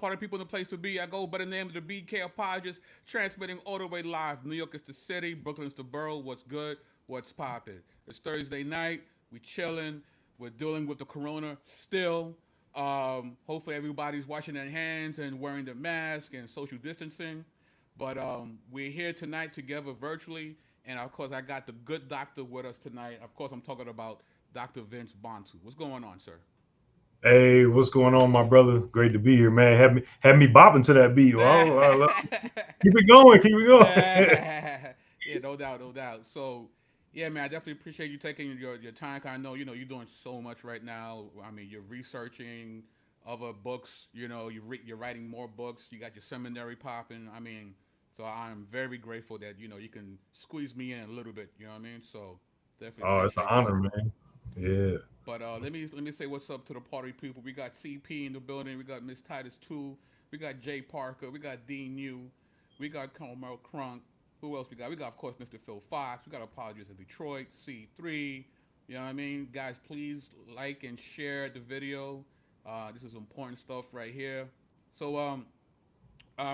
party people in the place to be. I go by the name of the BK Apologist, transmitting all the way live. New York is the city, Brooklyn's the borough. What's good? What's poppin'? It's Thursday night. We chilling. We're dealing with the corona still. Hopefully everybody's washing their hands and wearing their mask and social distancing. But we're here tonight together virtually. And of course, I got the good doctor with us tonight. Of course, I'm talking about Dr. Vince Bantu. What's going on, sir? Hey, what's going on, my brother? Great to be here, man. Have me bopping to that beat. Keep it going, keep it going. Yeah, no doubt, no doubt. So, yeah, man, I definitely appreciate you taking your time. 'Cause I know, you're doing so much right now. I mean, you're researching other books. You're writing more books. You got your seminary popping. I mean, so I'm very grateful that you can squeeze me in a little bit. You know what I mean? So definitely Oh, it's an appreciate that. honor, man. Yeah. But let me say what's up to the party people. We got CP in the building. We got Miss Titus Two. We got Jay Parker. We got Dean New. We got Carmel Crunk. Who else we got? We got of course Mr. Phil Fox. We got Apologists in Detroit. C3. You know what I mean, guys? Please like and share the video. This is important stuff right here. So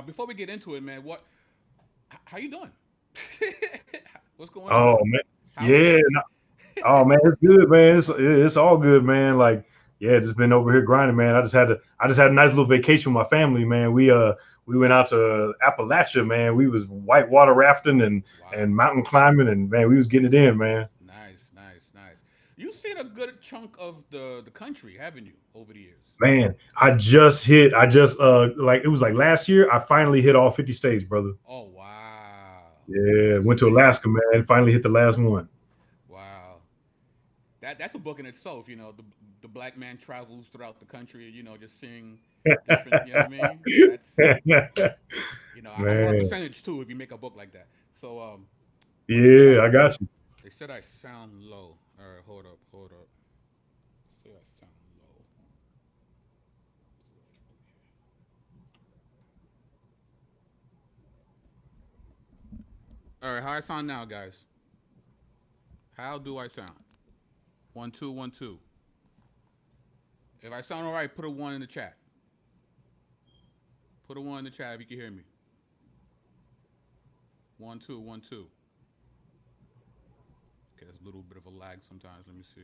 before we get into it, man, how you doing? What's going on? Oh man. How's Yeah. things? Oh man, it's good, man. It's all good, man. Like, yeah, just been over here grinding, man. I just had a nice little vacation with my family, man. We went out to Appalachia, man. We was whitewater rafting and Wow. mountain climbing, and man, we was getting it in, man. Nice, nice, nice. You've seen a good chunk of the country, haven't you, over the years? Man, like it was like last year, I finally hit all 50 states, brother. Oh wow, Yeah, that's went to amazing. Alaska, man. Finally hit the last one. Wow, that's a book in itself. The black man travels throughout the country. Just seeing different. You know what I mean? That's I want a Man, percentage too if you make a book like that. So oh, yeah, I got you. they said I sound low. All right, hold up, hold up. Say I sound low. All right, how I sound now, guys? How do I sound? 1 2 1 2. If I sound all right, put a one in the chat. Put a one in the chat if you can hear me. 1 2 1 2. Okay, there's a little bit of a lag sometimes. Let me see.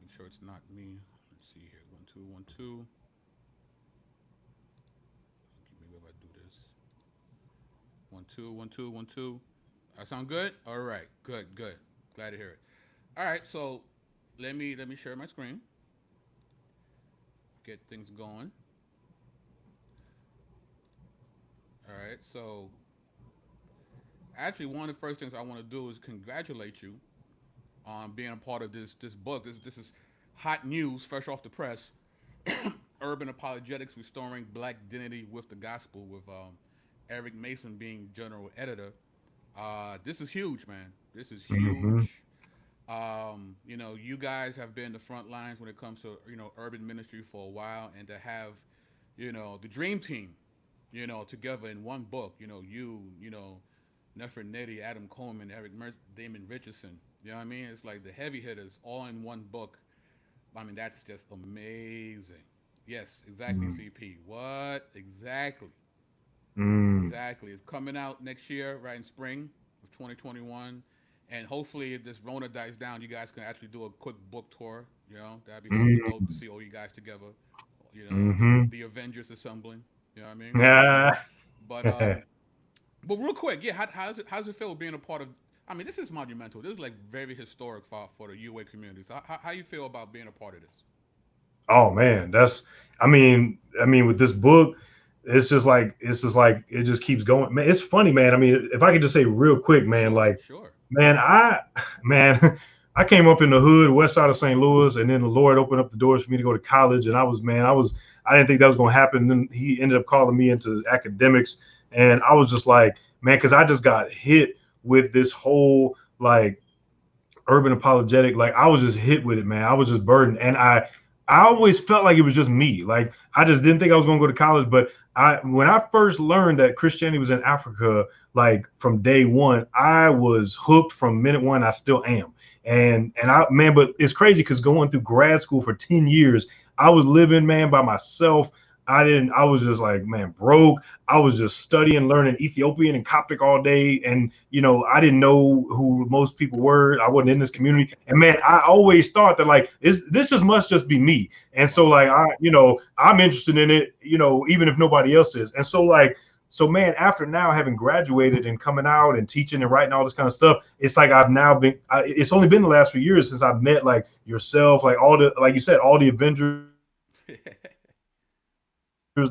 Make sure it's not me. Let's see here. 1 2 1 2. Okay, maybe if I do this. 1 2 1 2 1 2. I sound good. All right, good, good. Glad to hear it. All right, so let me share my screen. Get things going. All right, so actually one of the first things I want to do is congratulate you on being a part of this book. This is hot news, fresh off the press. Urban Apologetics: Restoring Black Identity with the Gospel, with Eric Mason being general editor. This is huge, man. This is Hmm. huge. You guys have been the front lines when it comes to urban ministry for a while, and to have the dream team, together in one book. Nefernetti, Adam Coleman, Damon Richardson. You know what I mean? It's like the heavy hitters all in one book. I mean, that's just amazing. Yes, exactly, Mm, CP. What? Exactly. mm, Exactly. It's coming out next year, right in spring of 2021. And hopefully, if this Rona dies down, you guys can actually do a quick book tour. That'd be super dope to mm, see all you guys together. mm-hmm. The Avengers assembling. You know what I mean? Yeah. But real quick, yeah, how's it feel being a part of? I mean, this is monumental. This is like very historic for the UA community. So how you feel about being a part of this? Oh man, I mean, with this book, it's just like it just keeps going. Man, it's funny, man. I mean, if I could just say real quick, man, Sure, like, sure. man, man, I came up in the hood, west side of St. Louis, and then the Lord opened up the doors for me to go to college, and I didn't think that was going to happen. And then He ended up calling me into academics, and I was just like, man, because I just got hit with this whole like urban apologetic. Like I was just hit with it, man. I was just burdened, and I always felt like it was just me. Like I just didn't think I was going to go to college, but when I first learned that Christianity was in Africa, like from day one, I was hooked from minute one. I still am, and I man, but it's crazy because going through grad school for 10 years. I was living, man, by myself. I was just like, man, broke. I was just studying, learning Ethiopian and Coptic all day. And, I didn't know who most people were. I wasn't in this community. And man, I always thought that like, this just must just be me. And so like, I'm interested in it, even if nobody else is. And so like, man, after now having graduated and coming out and teaching and writing all this kind of stuff, it's like I've now been, it's only been the last few years since I've met like yourself, like like you said, all the Avengers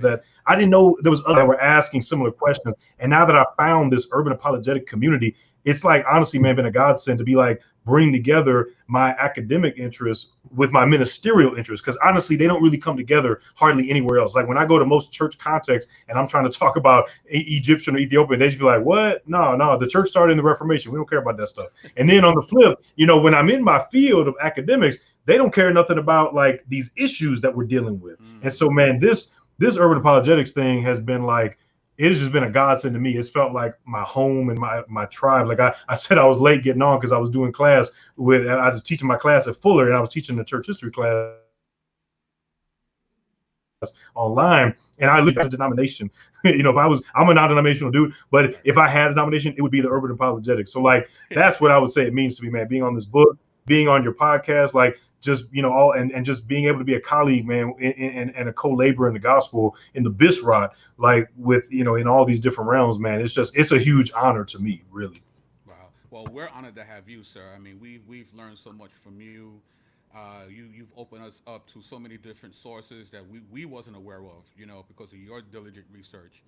that I didn't know there was others that were asking similar questions. And now that I found this urban apologetic community, it's like, honestly, man, been a godsend to be like, bring together my academic interests with my ministerial interests. Because honestly, they don't really come together hardly anywhere else. Like when I go to most church contexts and I'm trying to talk about Egyptian or Ethiopian, they just be like, what? No, the church started in the Reformation. We don't care about that stuff. And then on the flip, when I'm in my field of academics, they don't care nothing about like these issues that we're dealing with. And so, man, this urban apologetics thing has been like, it has just been a godsend to me. It's felt like my home and my tribe. Like I said, I was late getting on because I was doing class I was teaching my class at Fuller, and I was teaching the church history class online. And I lived in a denomination. if I'm a non-denominational dude, but if I had a denomination, it would be the urban apologetics. So like, that's what I would say it means to me, man, being on this book, being on your podcast, like, just all and just being able to be a colleague, man, and a co-laborer in the gospel in the Bisrat, like with in all these different realms, man. It's a huge honor to me, really. Wow. Well, we're honored to have you, sir. I mean, we've learned so much from you. You've opened us up to so many different sources that we wasn't aware of, because of your diligent research.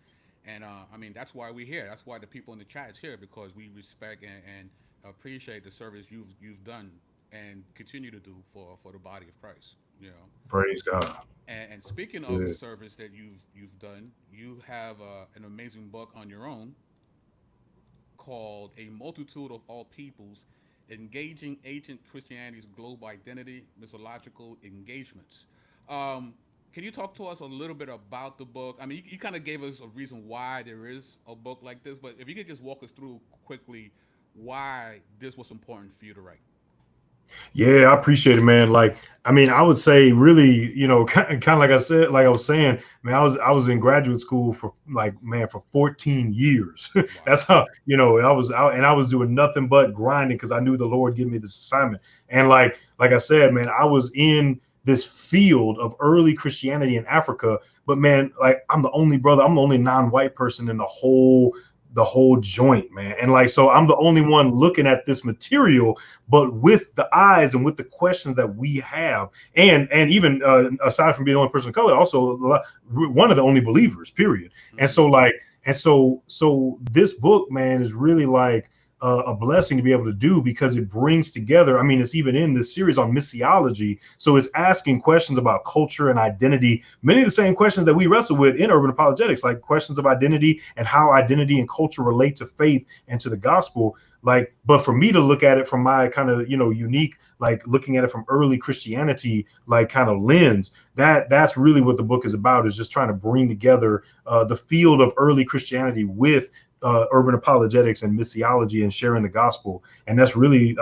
And I mean, that's why we're here. That's why the people in the chat's here, because we respect and appreciate the service you've done and continue to do for the body of Christ. Praise God. And speaking of the service that you've done, you have an amazing book on your own called "A Multitude of All Peoples: Engaging Ancient Christianity's Global Identity, Mythological Engagements." Can you talk to us a little bit about the book? I mean, you kind of gave us a reason why there is a book like this, but if you could just walk us through quickly why this was important for you to write. Yeah, I appreciate it, man. Like, I mean, I would say really, kind of like I said, like I was saying, man, I was in graduate school for like, man, for 14 years. Wow. That's how, I was out and I was doing nothing but grinding because I knew the Lord gave me this assignment. And like I said, man, I was in this field of early Christianity in Africa, but man, like I'm the only non-white person in the whole joint, man. And like, so I'm the only one looking at this material, but with the eyes and with the questions that we have. And even aside from being the only person of color, also one of the only believers, period. Mm-hmm. And so this book, man, is really like a blessing to be able to do because it brings together, I mean, it's even in this series on missiology. So it's asking questions about culture and identity, many of the same questions that we wrestle with in urban apologetics, like questions of identity and how identity and culture relate to faith and to the gospel. Like, but for me to look at it from my kind of, unique, like looking at it from early Christianity, like kind of lens, that's really what the book is about, is just trying to bring together the field of early Christianity with urban apologetics and missiology and sharing the gospel. And that's really,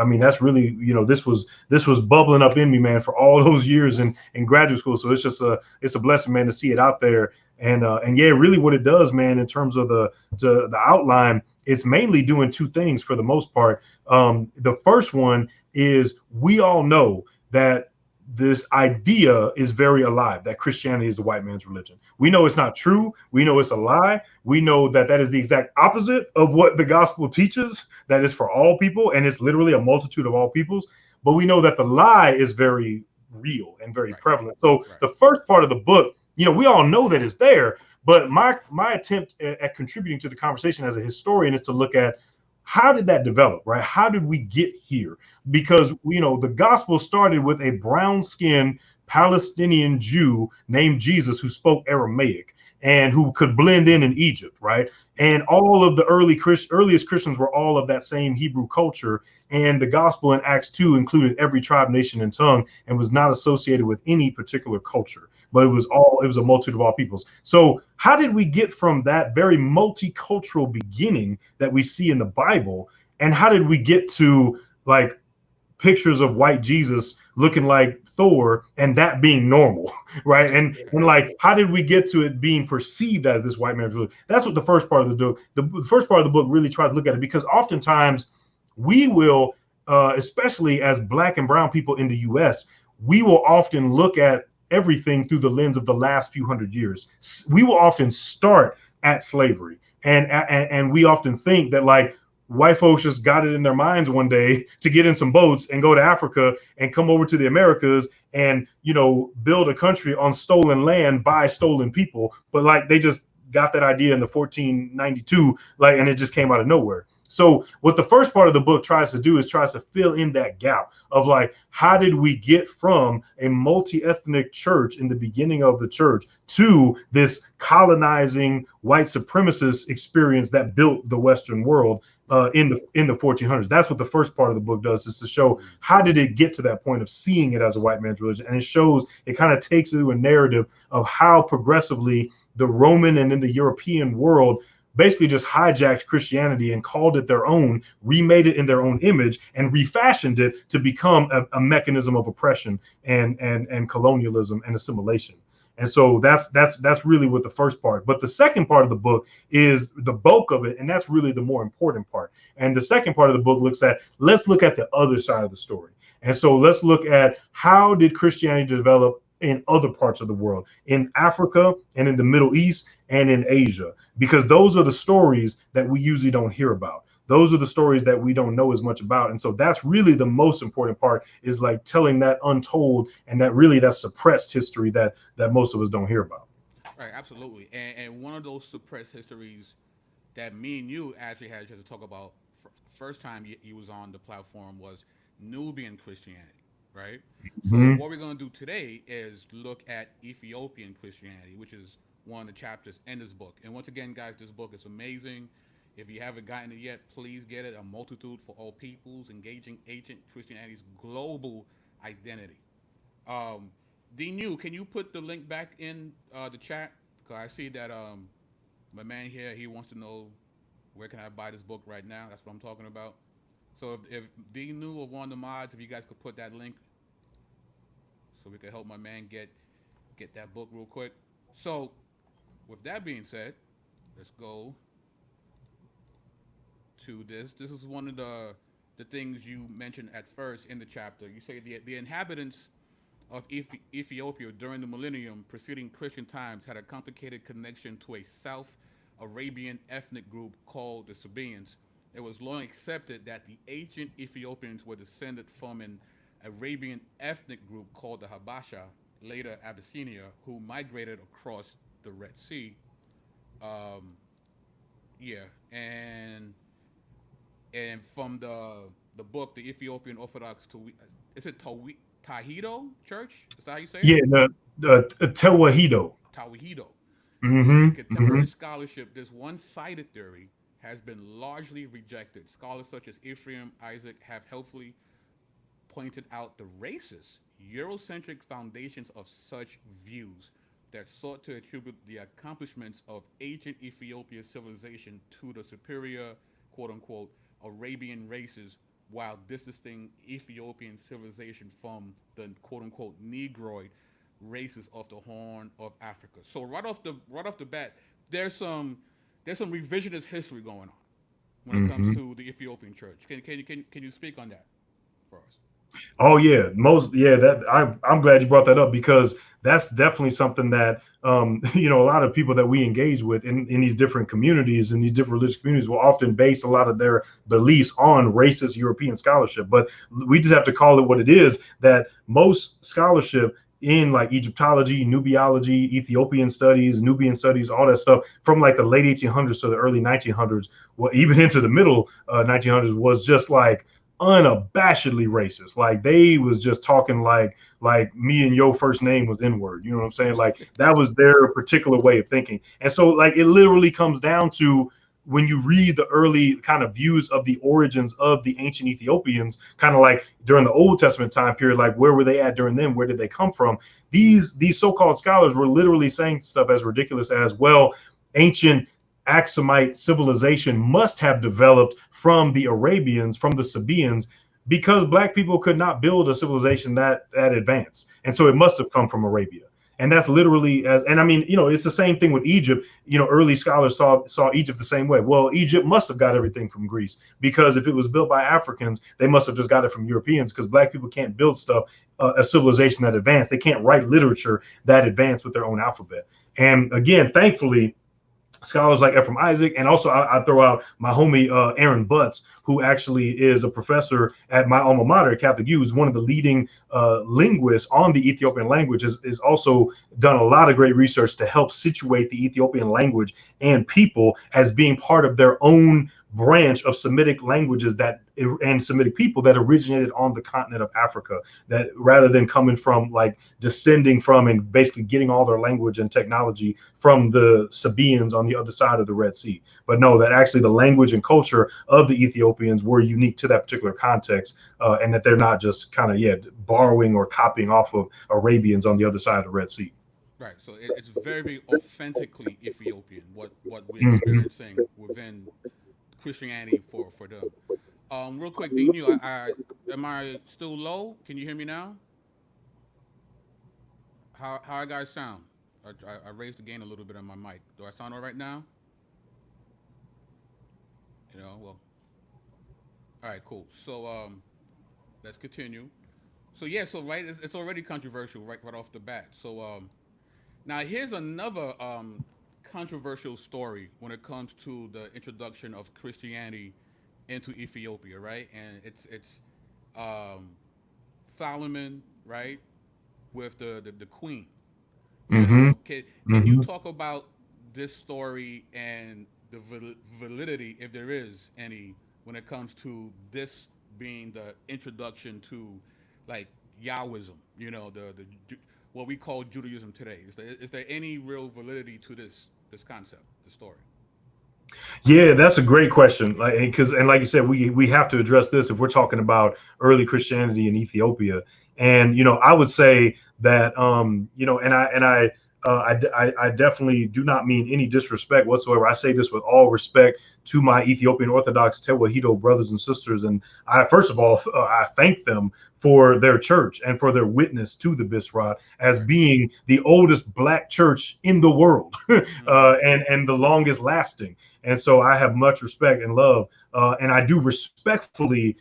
this was bubbling up in me, man, for all those years in graduate school. So it's a blessing, man, to see it out there. And yeah, really what it does, man, in terms of the outline, it's mainly doing two things for the most part. The first one is, we all know that this idea is very alive, that Christianity is the white man's religion. We know it's not true. We know it's a lie. We know that is the exact opposite of what the gospel teaches, that is for all people, and it's literally a multitude of all peoples. But we know that the lie is very real and very prevalent. So the first part of the book, we all know that it's there, but my attempt at contributing to the conversation as a historian is to look at, how did that develop, right? How did we get here? Because, the gospel started with a brown-skinned Palestinian Jew named Jesus who spoke Aramaic and who could blend in Egypt, right? And all of the earliest Christians were all of that same Hebrew culture. And the gospel in Acts 2 included every tribe, nation, and tongue, and was not associated with any particular culture, but it was a multitude of all peoples. So how did we get from that very multicultural beginning that we see in the Bible? And how did we get to like pictures of white Jesus looking like Thor and that being normal, right? And like, how did we get to it being perceived as this white man's religion? That's what the first part of the book, the first part of the book really tries to look at it, because oftentimes we will, especially as Black and brown people in the US, we will often look at everything through the lens of the last few hundred years. We will often start at slavery, and we often think that like white folks just got it in their minds one day to get in some boats and go to Africa and come over to the Americas and, you know, build a country on stolen land by stolen people. But like they just got that idea in the 1492, like, and it just came out of nowhere. So what the first part of the book tries to do is tries to fill in that gap of like, how did we get from a multi-ethnic church in the beginning of the church to this colonizing white supremacist experience that built the Western world in the 1400s. That's what the first part of the book does, is to show how did it get to that point of seeing it as a white man's religion. And it shows, it kind of takes you a narrative of how progressively the Roman and then the European world basically just hijacked Christianity and called it their own, remade it in their own image, and refashioned it to become a mechanism of oppression and colonialism and assimilation. And so that's really what the first part. But the second part of the book is the bulk of it, and that's really the more important part. And the second part of the book let's look at the other side of the story. And so let's look at how did Christianity develop in other parts of the world, in Africa and in the Middle East and in Asia, because those are the stories that we usually don't hear about. Those are the stories that we don't know as much about. And so that's really the most important part, is like telling that untold and that suppressed history that most of us don't hear about. Right, absolutely. And one of those suppressed histories that me and you actually had just to talk about first time you was on the platform was Nubian Christianity, right? So what we're going to do today is look at Ethiopian Christianity, which is one of the chapters in this book. And once again, guys, this book is amazing. If you haven't gotten it yet, please get it. A Multitude for All Peoples, Engaging Ancient Christianity's Global Identity. D New, can you put the link back in the chat? Because I see that my man here, he wants to know where can I buy this book right now. That's what I'm talking about. So if D New or one of the mods, if you guys could put that link so we could help my man get that book real quick. So with that being said, let's go to this. This is one of the things you mentioned at first in the chapter. You say the inhabitants of Ethiopia during the millennium preceding Christian times had a complicated connection to a South Arabian ethnic group called the Sabaeans. It was long accepted that the ancient Ethiopians were descended from an Arabian ethnic group called the Habasha, later Abyssinia, who migrated across the Red Sea. And from the book, the Ethiopian Orthodox, is it Tahido Church? Is that how you say it? Yeah, the Tewahedo. Tawihedo. Mm-hmm. In contemporary scholarship, this one-sided theory has been largely rejected. Scholars such as Ephraim Isaac have helpfully pointed out the racist, Eurocentric foundations of such views that sought to attribute the accomplishments of ancient Ethiopian civilization to the superior, quote-unquote, Arabian races, while distancing Ethiopian civilization from the quote-unquote Negroid races of the Horn of Africa. So right off the bat, there's some revisionist history going on when it comes to the Ethiopian church. Can you speak on that for us? Oh yeah, I'm glad you brought that up, because that's definitely something that a lot of people that we engage with in these different communities, in these different religious communities, will often base a lot of their beliefs on racist European scholarship. But we just have to call it what it is, that most scholarship in like Egyptology, Nubiology, Ethiopian studies, Nubian studies, all that stuff from like the late 1800s to the early 1900s, well, even into the middle 1900s, was just like unabashedly racist. Like they was just talking like me and your first name was N-word. You know what I'm saying? Like that was their particular way of thinking. And so like it literally comes down to, when you read the early kind of views of the origins of the ancient Ethiopians, kind of like during the Old Testament time period, like where were they at during them? Where did they come from? These so-called scholars were literally saying stuff as ridiculous as, well, ancient Aksumite civilization must have developed from the Arabians, from the Sabaeans, because black people could not build a civilization that advanced, and so it must have come from Arabia. And that's literally as, and I mean, it's the same thing with Egypt. Early scholars saw Egypt the same way. Well, Egypt must have got everything from Greece, because if it was built by Africans, they must have just got it from Europeans, because black people can't build stuff, a civilization that advanced. They can't write literature that advanced with their own alphabet. And again, thankfully, scholars like Ephraim Isaac, and also I throw out my homie Aaron Butts, who actually is a professor at my alma mater, Catholic U, who's one of the leading linguists on the Ethiopian language, is also done a lot of great research to help situate the Ethiopian language and people as being part of their own branch of Semitic languages and Semitic people that originated on the continent of Africa, that rather than coming from, like, descending from and basically getting all their language and technology from the Sabaeans on the other side of the Red Sea. But no, that actually the language and culture of the Ethiopians were unique to that particular context, and that they're not just kind of borrowing or copying off of Arabians on the other side of the Red Sea. Right. So it's very, very authentically Ethiopian, what we're experiencing within Christianity for them. Real quick, Dean, am I still low? Can you hear me now? How I guys sound? I raised the gain a little bit on my mic. Do I sound all right now? Well, all right, cool. So let's continue. So yeah, so right, it's already controversial right off the bat. So now here's another controversial story when it comes to the introduction of Christianity into Ethiopia, right? And it's Solomon, right, with the queen. Can you talk about this story and the validity, if there is any, when it comes to this being the introduction to, like, Yahwism, what we call Judaism today? Is there any real validity to this concept, the story? Yeah, that's a great question. Like you said, we have to address this if we're talking about early Christianity in Ethiopia. And I would say that I definitely do not mean any disrespect whatsoever. I say this with all respect to my Ethiopian Orthodox Tewahedo brothers and sisters. And first of all, I thank them for their church and for their witness to the Bisrat as being the oldest black church in the world, and the longest lasting. And so I have much respect and love, and I do respectfully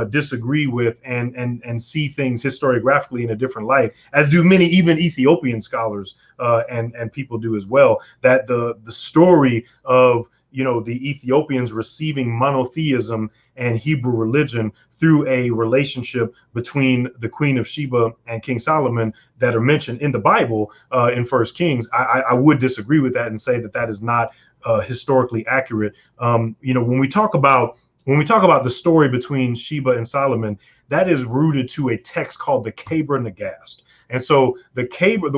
disagree with and see things historiographically in a different light, as do many even Ethiopian scholars and people do as well. That the story of the Ethiopians receiving monotheism and Hebrew religion through a relationship between the Queen of Sheba and King Solomon that are mentioned in the Bible in First Kings, I would disagree with that and say that is not historically accurate. When we talk about the story between Sheba and Solomon, that is rooted to a text called the Keber Nagast. And so the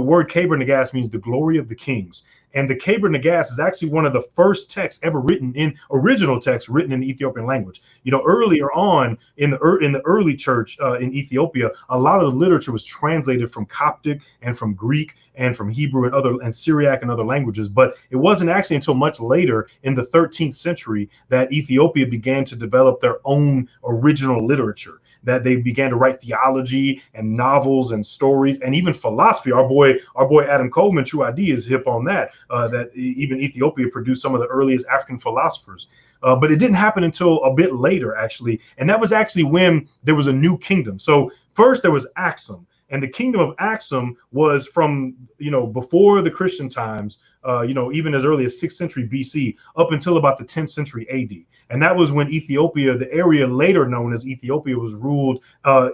word Keber Nagast means the glory of the kings. And the Keber Nagast is actually one of the first texts ever written in original text written in the Ethiopian language. Earlier on in the early church in Ethiopia, a lot of the literature was translated from Coptic and from Greek and from Hebrew and Syriac and other languages. But it wasn't actually until much later in the 13th century that Ethiopia began to develop their own original literature, that they began to write theology and novels and stories and even philosophy. Our boy Adam Coleman, True ID, is hip on that. That even Ethiopia produced some of the earliest African philosophers. But it didn't happen until a bit later, actually. And that was actually when there was a new kingdom. So first there was Axum. And the kingdom of Axum was from, before the Christian times, even as early as 6th century BC up until about the 10th century AD. And that was when Ethiopia, the area later known as Ethiopia, was ruled by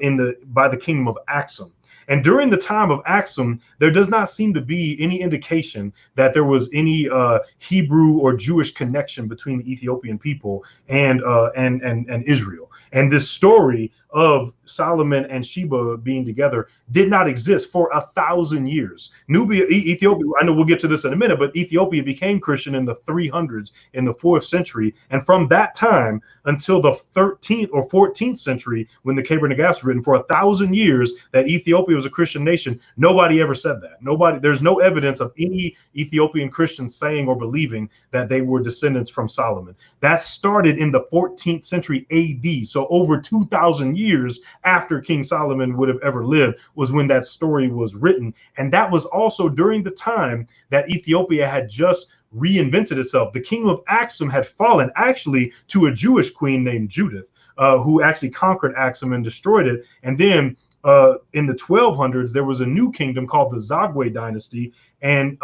the kingdom of Axum. And during the time of Axum, there does not seem to be any indication that there was any Hebrew or Jewish connection between the Ethiopian people and Israel. And this story of Solomon and Sheba being together did not exist for 1,000 years. Ethiopia, I know we'll get to this in a minute, but Ethiopia became Christian in the 300s, in the 4th century. And from that time until the 13th or 14th century, when the Keber Nagast was written, for 1,000 years, that Ethiopia Ethiopia was a Christian nation. Nobody ever said that. Nobody, there's no evidence of any Ethiopian Christians saying or believing that they were descendants from Solomon. That started in the 14th century AD. So over 2,000 years after King Solomon would have ever lived was when that story was written. And that was also during the time that Ethiopia had just reinvented itself. The kingdom of Axum had fallen actually to a Jewish queen named Judith, who actually conquered Axum and destroyed it. And then in the 1200s, there was a new kingdom called the Zagwe dynasty, and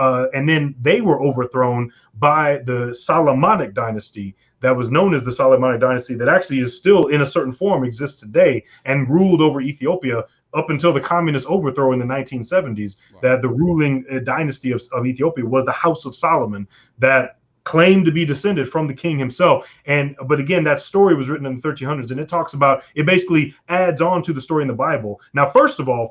then they were overthrown by the Solomonic dynasty that was known as the Solomonic dynasty, that actually is still in a certain form exists today and ruled over Ethiopia up until the communist overthrow in the 1970s. Wow. That the ruling dynasty of Ethiopia was the House of Solomon that claimed to be descended from the king himself. But again, that story was written in the 1300s, and it talks about, it basically adds on to the story in the Bible. Now, first of all,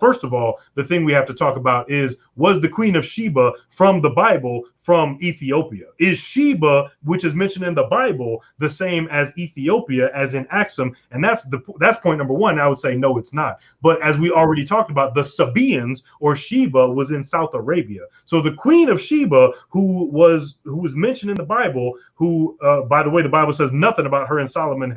the thing we have to talk about is, was the Queen of Sheba from the Bible from Ethiopia? Is Sheba, which is mentioned in the Bible, the same as Ethiopia as in Axum? And that's point number one. I would say no, it's not. But as we already talked about, the Sabaeans, or Sheba, was in South Arabia. So the Queen of Sheba, who was mentioned in the Bible, who by the way, the Bible says nothing about her and Solomon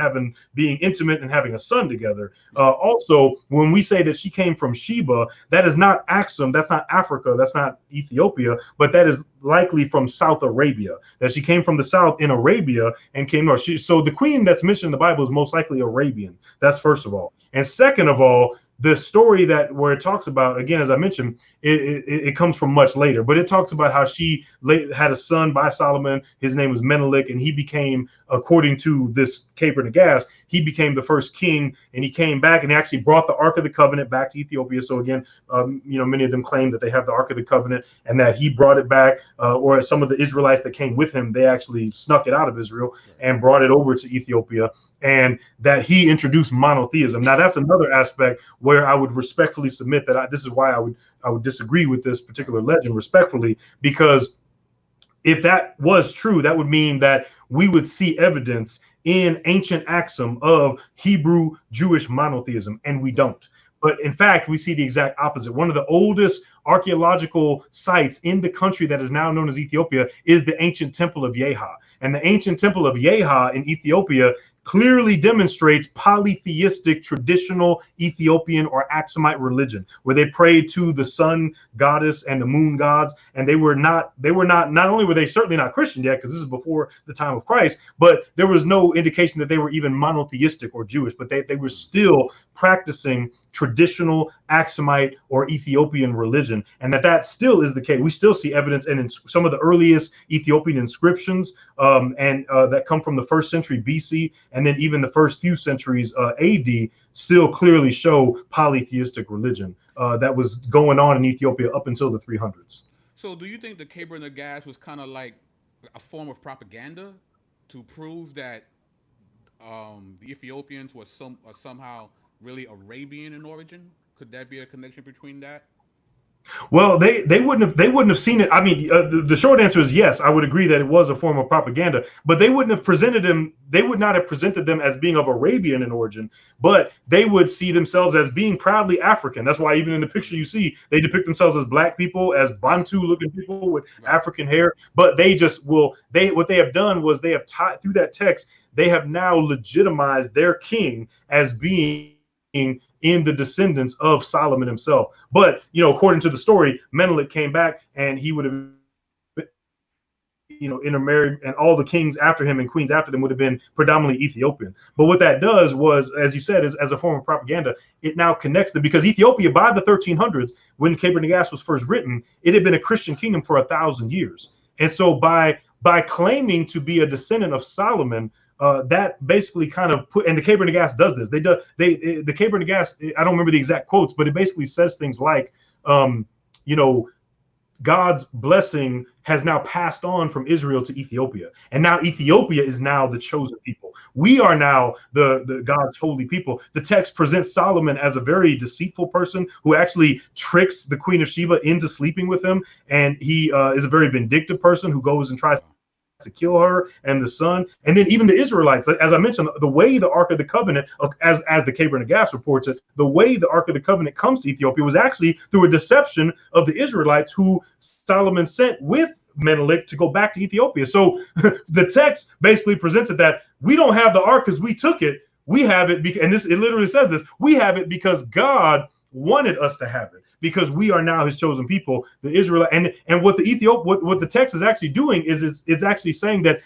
being intimate and having a son together. Also, when we say that she came from Sheba, that is not Axum, that's not Africa, that's not Ethiopia, but that is likely from South Arabia, that she came from the south in Arabia and came north. So the queen that's mentioned in the Bible is most likely Arabian. That's first of all. And second of all, the story where it talks about, again, as I mentioned, it comes from much later, but it talks about how she had a son by Solomon. His name was Menelik, and he became, according to this Caper Nagast, he became the first king, and he came back and he actually brought the Ark of the Covenant back to Ethiopia. So again, many of them claim that they have the Ark of the Covenant and that he brought it back, or some of the Israelites that came with him, they actually snuck it out of Israel and brought it over to Ethiopia, and that he introduced monotheism. Now, that's another aspect where I would respectfully submit that this is why I would disagree with this particular legend respectfully, because if that was true, that would mean that we would see evidence in ancient Axum of Hebrew Jewish monotheism, and we don't. But in fact, we see the exact opposite. One of the oldest archaeological sites in the country that is now known as Ethiopia is the ancient temple of Yeha. And the ancient temple of Yeha in Ethiopia clearly demonstrates polytheistic traditional Ethiopian or Axumite religion, where they prayed to the sun goddess and the moon gods. And not only were they certainly not Christian yet, because this is before the time of Christ, but there was no indication that they were even monotheistic or Jewish, but they were still practicing traditional Axumite or Ethiopian religion, and that still is the case. We still see evidence, and in some of the earliest Ethiopian inscriptions that come from the 1st century BC, and then even the first few centuries AD, still clearly show polytheistic religion that was going on in Ethiopia up until the 300s. So do you think the Caper Nagast was kind of like a form of propaganda to prove that the Ethiopians were somehow really Arabian in origin? Could that be a connection between that? Well, they wouldn't have seen it. I mean, the short answer is yes. I would agree that it was a form of propaganda, but they wouldn't have presented them. They would not have presented them as being of Arabian in origin, but they would see themselves as being proudly African. That's why even in the picture you see, they depict themselves as black people, as Bantu looking people with African hair. But what they have done was they have taught through that text. They have now legitimized their king as being in the descendants of Solomon himself. But, according to the story, Menelik came back and he would have, intermarried, and all the kings after him and queens after them would have been predominantly Ethiopian. But what that does was, as you said, is as a form of propaganda, it now connects them, because Ethiopia by the 1300s, when Caper Nagast was first written, it had been a Christian kingdom for 1,000 years. And so by claiming to be a descendant of Solomon, that basically kind of and the Caper Nagast does this. The Caper Nagast, I don't remember the exact quotes, but it basically says things like, God's blessing has now passed on from Israel to Ethiopia, and now Ethiopia is now the chosen people. We are now the God's holy people. The text presents Solomon as a very deceitful person who actually tricks the Queen of Sheba into sleeping with him, and he is a very vindictive person who goes and tries to kill her and the son. And then even the Israelites, as I mentioned, the way the Ark of the Covenant, as the Caber and the Gas reports it, the way the Ark of the Covenant comes to Ethiopia was actually through a deception of the Israelites who Solomon sent with Menelik to go back to Ethiopia. So the text basically presents it that we don't have the Ark because we took it. We have it because, and this, it literally says this, we have it because God wanted us to have it, because we are now his chosen people, the Israel. And what what the text is actually doing is it's actually saying that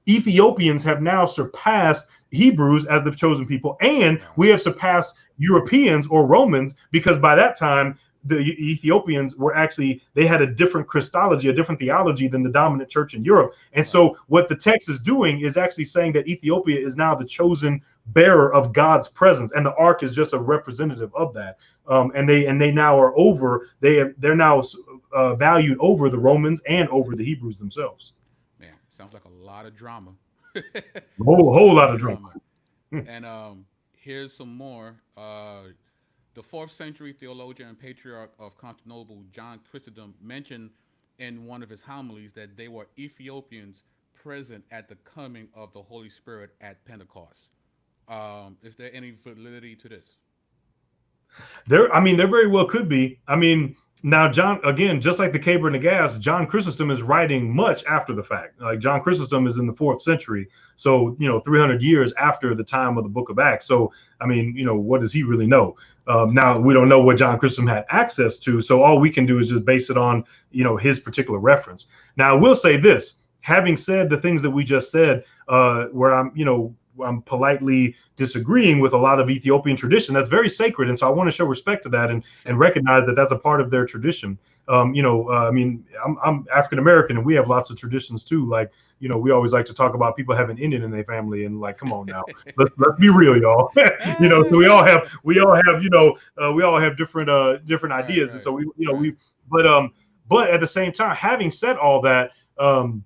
Ethiopians have now surpassed Hebrews as the chosen people, and we have surpassed Europeans or Romans, because by that time the Ethiopians were actually, they had a different Christology, a different theology than the dominant church in Europe. And so what the text is doing is actually saying that Ethiopia is now the chosen bearer of God's presence, and the ark is just a representative of that. And they now are over, they're now valued over the Romans and over the Hebrews themselves. Man, sounds like a lot of drama. whole lot of drama. And here's some more. The 4th century theologian and patriarch of Constantinople, John Chrysostom, mentioned in one of his homilies that they were Ethiopians present at the coming of the Holy Spirit at Pentecost. Is there any validity to this? There very well could be. I mean, now John, again, just like the Caber and the Gas, John Chrysostom is writing much after the fact. Like John Chrysostom is in the 4th century, so 300 years after the time of the Book of Acts. So I mean, what does he really know? Now we don't know what John Chrysostom had access to, so all we can do is just base it on his particular reference. Now I will say this: having said the things that we just said, where I'm politely disagreeing with a lot of Ethiopian tradition that's very sacred, and so I want to show respect to that and recognize that that's a part of their tradition. I mean, I'm African American, and we have lots of traditions too. Like, we always like to talk about people having Indian in their family, and like, come on now, let's be real, y'all. So we all have we all have different ideas, and so but at the same time, having said all that, number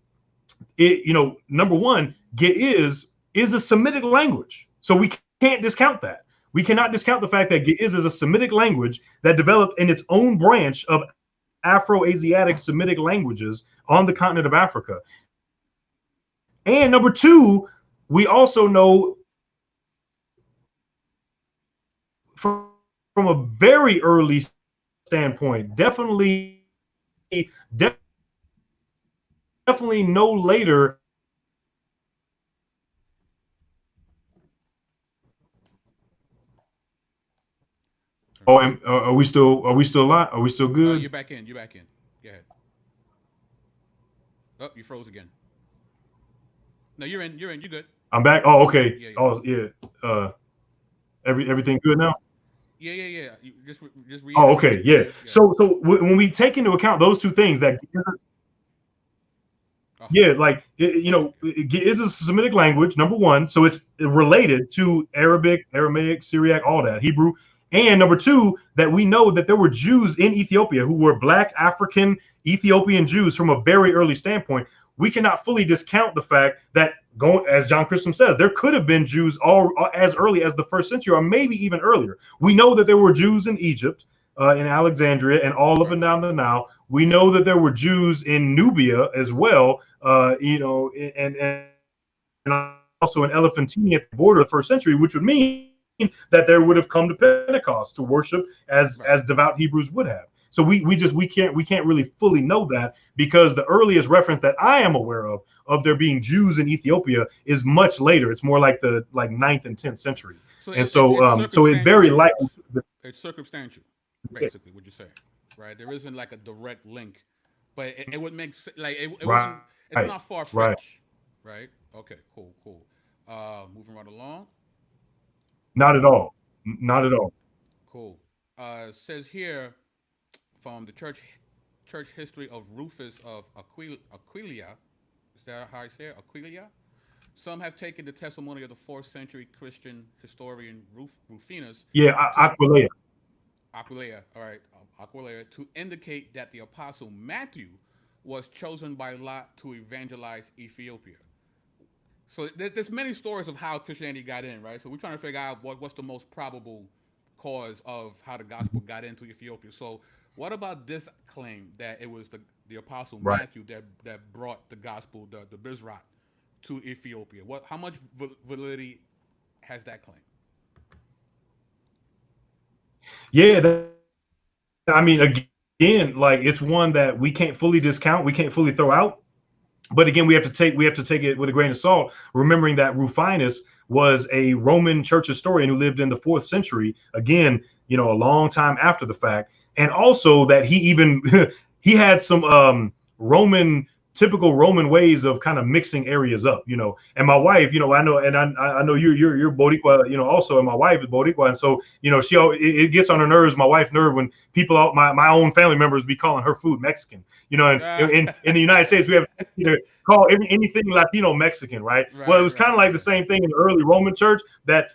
one, Ge'ez is a Semitic language. So we can't discount that. We cannot discount the fact that Ge'ez is a Semitic language that developed in its own branch of Afro-Asiatic Semitic languages on the continent of Africa. And number two, we also know from a very early standpoint, definitely no later. Oh, are we still live? Are we still good? You're back in. Go ahead. Oh, you froze again. No, you're in. You're good. I'm back. Oh, okay. Yeah. Oh, yeah. Everything good now? Yeah. You just oh, okay. Yeah. So when we take into account those two things, that like it is a Semitic language, number one, so it's related to Arabic, Aramaic, Syriac, all that, Hebrew. And number two, that we know that there were Jews in Ethiopia who were Black African Ethiopian Jews from a very early standpoint. We cannot fully discount the fact that, as John Chrysostom says, there could have been Jews all as early as the 1st century, or maybe even earlier. We know that there were Jews in Egypt, in Alexandria, and all up and down the Nile. We know that there were Jews in Nubia as well, and also in Elephantine at the border of the 1st century, which would mean that there would have come to Pentecost to worship as devout Hebrews would have. So we can't really fully know that, because the earliest reference that I am aware of there being Jews in Ethiopia is much later. It's more like the 9th and 10th century. So it's very likely. It's circumstantial, basically, what you're saying, right? There isn't like a direct link, but it would make like it's not far fetched, right? Okay, cool. Moving right along. Not at all. Cool. Says here from the church history of Rufus of Aquileia. Is that how I say it? Aquileia? Some have taken the testimony of the 4th century Christian historian Rufinus. Yeah, Aquileia. Aquileia, all right. Aquileia, to indicate that the apostle Matthew was chosen by Lot to evangelize Ethiopia. So there's many stories of how Christianity got in, right? So we're trying to figure out what's the most probable cause of how the gospel got into Ethiopia. So What about this claim that it was the apostle Right. Matthew that brought the gospel, the Bizrat, to Ethiopia? How much validity has that claim? Yeah, I mean, again, like it's one that we can't fully discount, we can't fully throw out. But again, we have to take it with a grain of salt, remembering that Rufinus was a Roman church historian who lived in the 4th century. Again, a long time after the fact, and also that he even he had some typical Roman ways of kind of mixing areas up. And my wife, I know, and I know you're Boricua, also, and my wife is Boricua, and so it gets on her nerves, my wife's nerve, when people out my own family members be calling her food Mexican. And in the United States we have call anything Latino Mexican, right? Well, it was kind of like the same thing in the early Roman church, that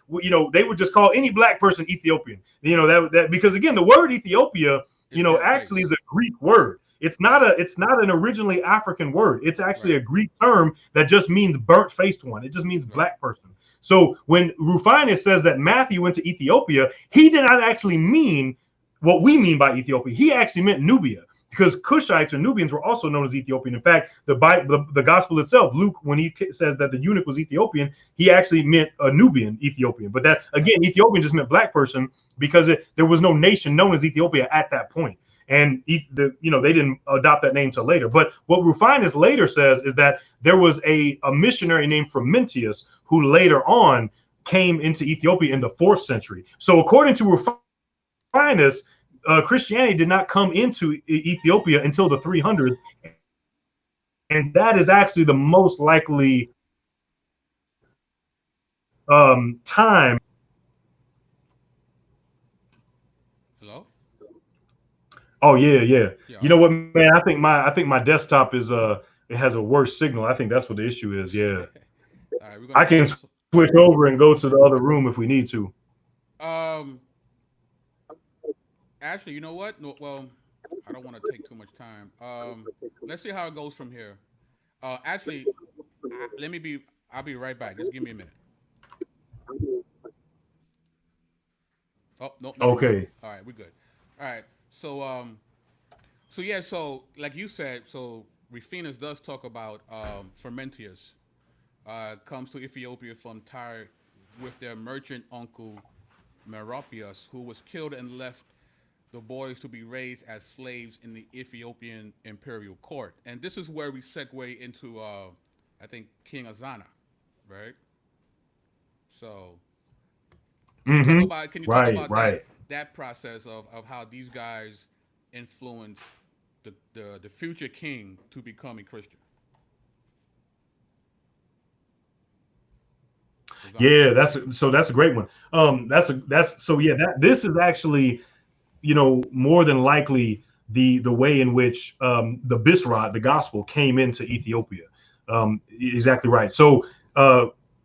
they would just call any black person Ethiopian. That because again, the word Ethiopia, actually is a Greek word. It's not an originally African word. It's actually a Greek term that just means burnt faced one. It just means black person. So when Rufinus says that Matthew went to Ethiopia, he did not actually mean what we mean by Ethiopia. He actually meant Nubia, because Cushites or Nubians were also known as Ethiopian. In fact, the gospel itself, Luke, when he says that the eunuch was Ethiopian, he actually meant a Nubian Ethiopian. But that, again, Ethiopian just meant black person, because there was no nation known as Ethiopia at that point. And they didn't adopt that name till later. But what Rufinus later says is that there was a missionary named Frumentius who later on came into Ethiopia in the 4th century. So according to Rufinus, Christianity did not come into Ethiopia until the 300s, and that is actually the most likely time. Hello? Oh yeah. You know what, man? I think my desktop is it has a worse signal. I think that's what the issue is. Yeah. All right, I can switch over and go to the other room if we need to. Actually, you know what? No, well, I don't want to take too much time. Let's see how it goes from here. Actually, I'll be right back. Just give me a minute. Oh, no. Okay. All right, we're good. All right. So like you said, so Rufinus does talk about Frumentius comes to Ethiopia from Tyre with their merchant uncle Meropius, who was killed and left the boys to be raised as slaves in the Ethiopian imperial court. And this is where we segue into, I think, King Ezana, right? So, can you talk about that process of how these guys influence the future king to become a Christian? Yeah, that's a great one. This is actually, more than likely the way in which the Bizrat, the gospel, came into Ethiopia. Exactly right. So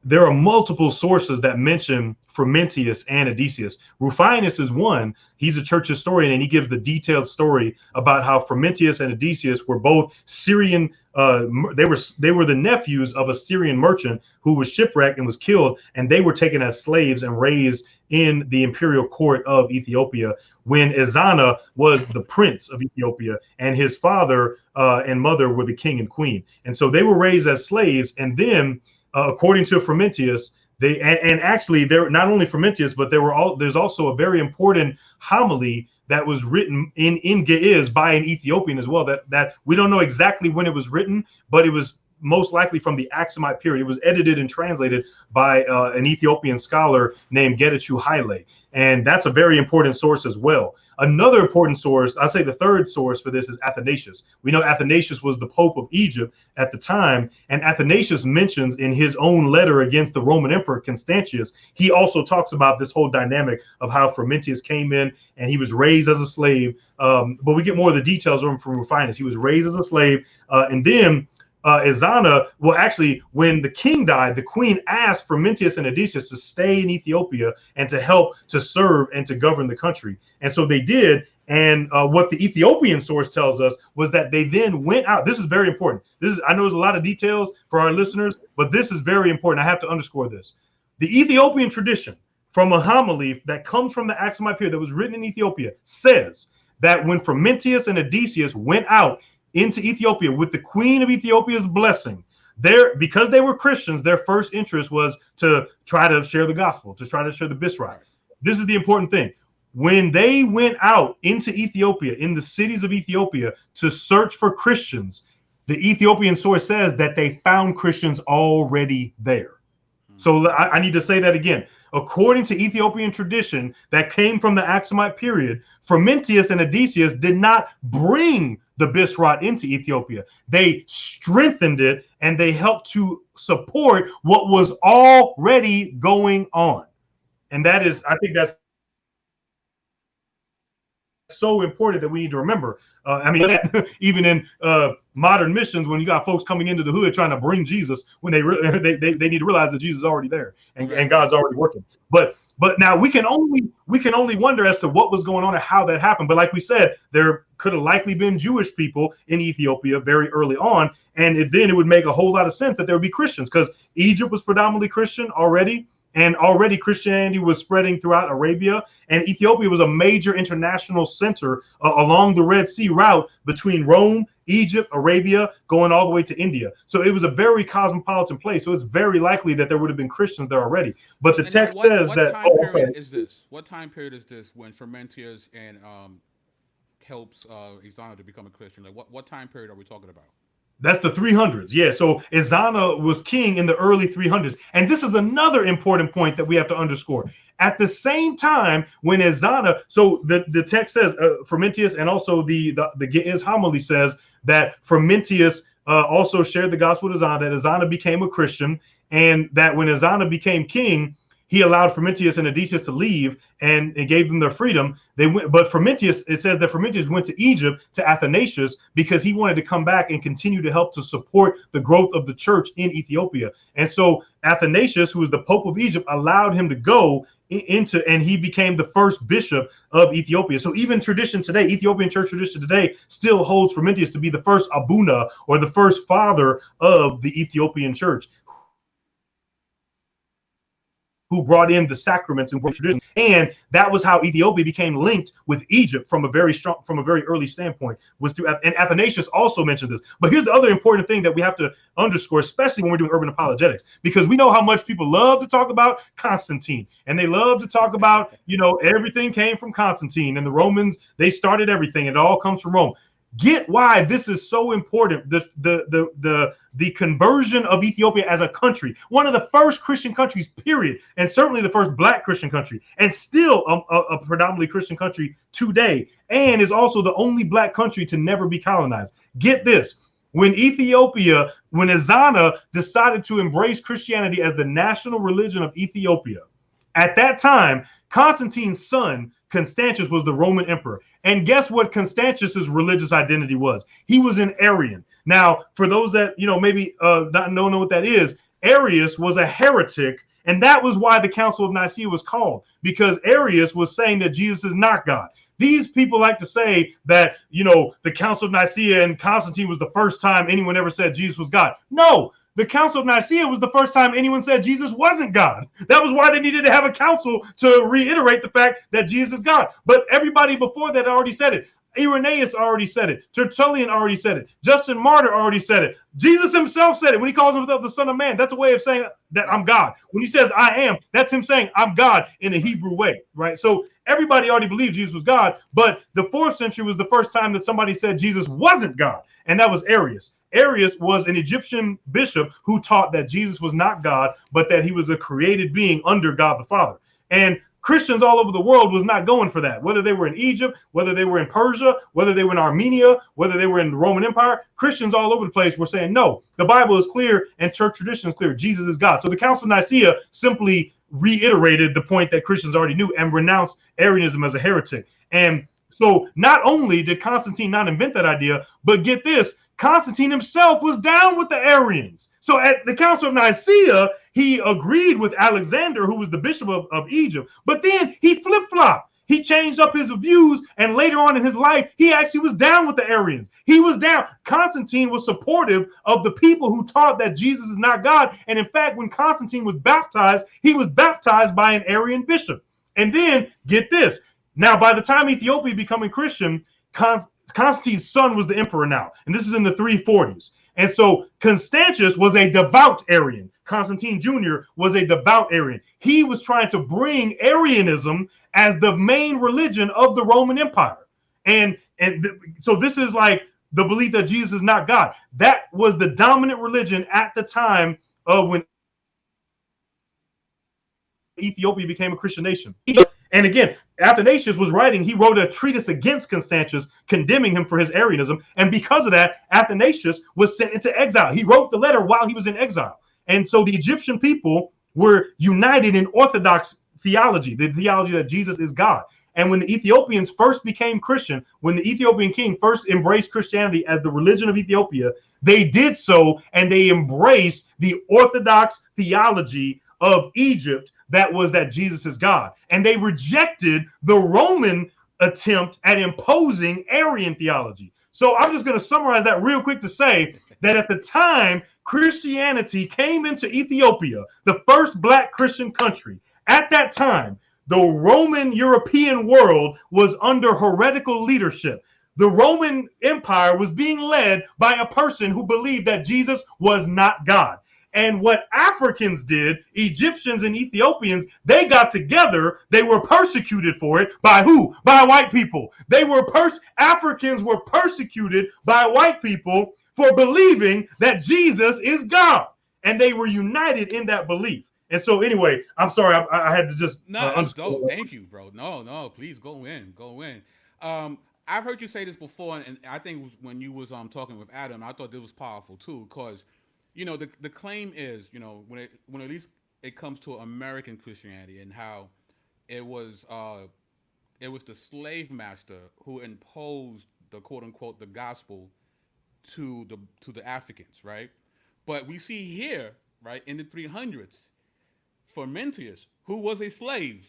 there are multiple sources that mention Frumentius and Odysseus. Rufinus is one. He's a church historian, and he gives the detailed story about how Frumentius and Odysseus were both Syrian. They were the nephews of a Syrian merchant who was shipwrecked and was killed, and they were taken as slaves and raised in the imperial court of Ethiopia when Ezana was the prince of Ethiopia, and his father and mother were the king and queen. And so they were raised as slaves, and then according to Frumentius, actually they're not only Frumentius, but there's also a very important homily that was written in Ge'ez by an Ethiopian as well, that we don't know exactly when it was written, but it was most likely from the Aksumite period. It was edited and translated by an Ethiopian scholar named Getachew Haile. And that's a very important source as well. Another important source, I'd say the third source for this, is Athanasius. We know Athanasius was the Pope of Egypt at the time, and Athanasius mentions in his own letter against the Roman Emperor Constantius, he also talks about this whole dynamic of how Frumentius came in and he was raised as a slave. But we get more of the details from Rufinus. He was raised as a slave, and then Ezana, well, actually, when the king died, the queen asked Frumentius and Odysseus to stay in Ethiopia and to help to serve and to govern the country. And so they did. And what the Ethiopian source tells us was that they then went out. This is very important. I know there's a lot of details for our listeners, but this is very important. I have to underscore this. The Ethiopian tradition, from a homily that comes from the Aksumite period that was written in Ethiopia, says that when Frumentius and Odysseus went out into Ethiopia with the queen of Ethiopia's blessing, because they were Christians, their first interest was to try to share the gospel, to try to share the Bisrite. This is the important thing. When they went out into Ethiopia, in the cities of Ethiopia, to search for Christians, the Ethiopian source says that they found Christians already there. So I need to say that again. According to Ethiopian tradition that came from the Aksumite period, Frumentius and Odysseus did not bring the Bisrite into Ethiopia. They strengthened it, and they helped to support what was already going on. And that is, I think that's so important that we need to remember. Even in modern missions, when you got folks coming into the hood trying to bring Jesus, when they need to realize that Jesus is already there and God's already working. But now we can only wonder as to what was going on and how that happened. But like we said, there could have likely been Jewish people in Ethiopia very early on, and then it would make a whole lot of sense that there would be Christians, because Egypt was predominantly Christian already. And already Christianity was spreading throughout Arabia, and Ethiopia was a major international center along the Red Sea route between Rome, Egypt, Arabia, going all the way to India. So it was a very cosmopolitan place. So it's very likely that there would have been Christians there already. But the text says that. What time period is this when Frumentius and helps Ezana to become a Christian? Like what time period are we talking about? That's the 300s. Yeah. So Ezana was king in the early 300s. And this is another important point that we have to underscore. At the same time, when Ezana, so the text says Frumentius, and also the Ge'ez homily says that Frumentius also shared the gospel with Ezana, that Ezana became a Christian, and that when Ezana became king, he allowed Frumentius and Odysseus to leave and gave them their freedom. They went, but Frumentius, it says that Frumentius went to Egypt to Athanasius because he wanted to come back and continue to help to support the growth of the church in Ethiopia. And so Athanasius, who was the Pope of Egypt, allowed him to go into, and he became the first bishop of Ethiopia. So even tradition today, Ethiopian church tradition today, still holds Frumentius to be the first Abuna, or the first father of the Ethiopian church, who brought in the sacraments and tradition. And that was how Ethiopia became linked with Egypt from a very early standpoint, was through, and Athanasius also mentions this. But here's the other important thing that we have to underscore, especially when we're doing urban apologetics, because we know how much people love to talk about Constantine, and they love to talk about, everything came from Constantine, and the Romans, they started everything, and it all comes from Rome. Get why this is so important. The conversion of Ethiopia as a country, one of the first Christian countries, period, and certainly the first Black Christian country, and still a predominantly Christian country today, and is also the only Black country to never be colonized. Get this. When Ezana decided to embrace Christianity as the national religion of Ethiopia, at that time, Constantine's son, Constantius, was the Roman emperor. And guess what Constantius's religious identity was? He was an Arian. Now, for those that, maybe don't know what that is, Arius was a heretic, and that was why the Council of Nicaea was called, because Arius was saying that Jesus is not God. These people like to say that, the Council of Nicaea and Constantine was the first time anyone ever said Jesus was God. No. The Council of Nicaea was the first time anyone said Jesus wasn't God. That was why they needed to have a council to reiterate the fact that Jesus is God. But everybody before that already said it. Irenaeus already said it. Tertullian already said it. Justin Martyr already said it. Jesus himself said it when he calls himself the Son of Man. That's a way of saying that I'm God. When he says I am, that's him saying I'm God in a Hebrew way, right? So everybody already believed Jesus was God, but the 4th century was the first time that somebody said Jesus wasn't God, and that was Arius. Arius was an Egyptian bishop who taught that Jesus was not God, but that he was a created being under God the Father. And Christians all over the world was not going for that. Whether they were in Egypt, whether they were in Persia, whether they were in Armenia, whether they were in the Roman Empire, Christians all over the place were saying, no, the Bible is clear and church tradition is clear. Jesus is God. So the Council of Nicaea simply reiterated the point that Christians already knew and renounced Arianism as a heretic. And so not only did Constantine not invent that idea, but get this, Constantine himself was down with the Arians. So at the Council of Nicaea, he agreed with Alexander, who was the bishop of Egypt, but then he flip-flopped. He changed up his views, and later on in his life, he actually was down with the Arians. He was down. Constantine was supportive of the people who taught that Jesus is not God. And in fact, when Constantine was baptized, he was baptized by an Arian bishop. And then, get this. Now, by the time Ethiopia becoming Christian, Constantine's son was the emperor now, and this is in the 340s. And so Constantius was a devout Arian. Constantine Jr. was a devout Arian. He was trying to bring Arianism as the main religion of the Roman Empire. So this is like the belief that Jesus is not God. That was the dominant religion at the time of when Ethiopia became a Christian nation. And again, Athanasius was writing, he wrote a treatise against Constantius, condemning him for his Arianism. And because of that, Athanasius was sent into exile. He wrote the letter while he was in exile. And so the Egyptian people were united in orthodox theology, the theology that Jesus is God. And when the Ethiopians first became Christian, when the Ethiopian king first embraced Christianity as the religion of Ethiopia, they did so, and they embraced the orthodox theology of Egypt that was that Jesus is God. And they rejected the Roman attempt at imposing Arian theology. So I'm just going to summarize that real quick to say that at the time Christianity came into Ethiopia, the first black Christian country, at that time, the Roman European world was under heretical leadership. The Roman Empire was being led by a person who believed that Jesus was not God. And what Africans did, Egyptians and Ethiopians, they got together. They were persecuted for it by who? By white people. Africans were persecuted by white people for believing that Jesus is God. And they were united in that belief. And so anyway, I'm sorry, I had to just dope. Thank you, bro. No, please go in. I've heard you say this before, and I think it was when you was talking with Adam, I thought this was powerful too, because the claim is, when at least it comes to American Christianity and how it was the slave master who imposed the quote unquote the gospel to the Africans, right? But we see here, right, in the 300s, Frumentius, who was a slave,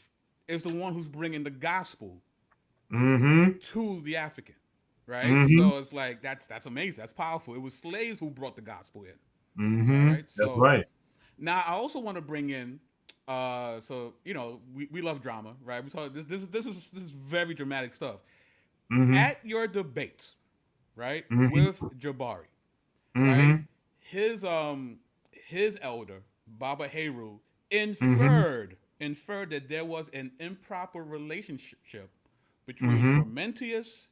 is the one who's bringing the gospel to the African, right? So it's like that's amazing. That's powerful. It was slaves who brought the gospel in. Right? So, that's right. Now I also want to bring in, we love drama, right? We talk this is very dramatic stuff. At your debate, right, with Jabari, right, his elder Baba Heru inferred that there was an improper relationship between Frumentius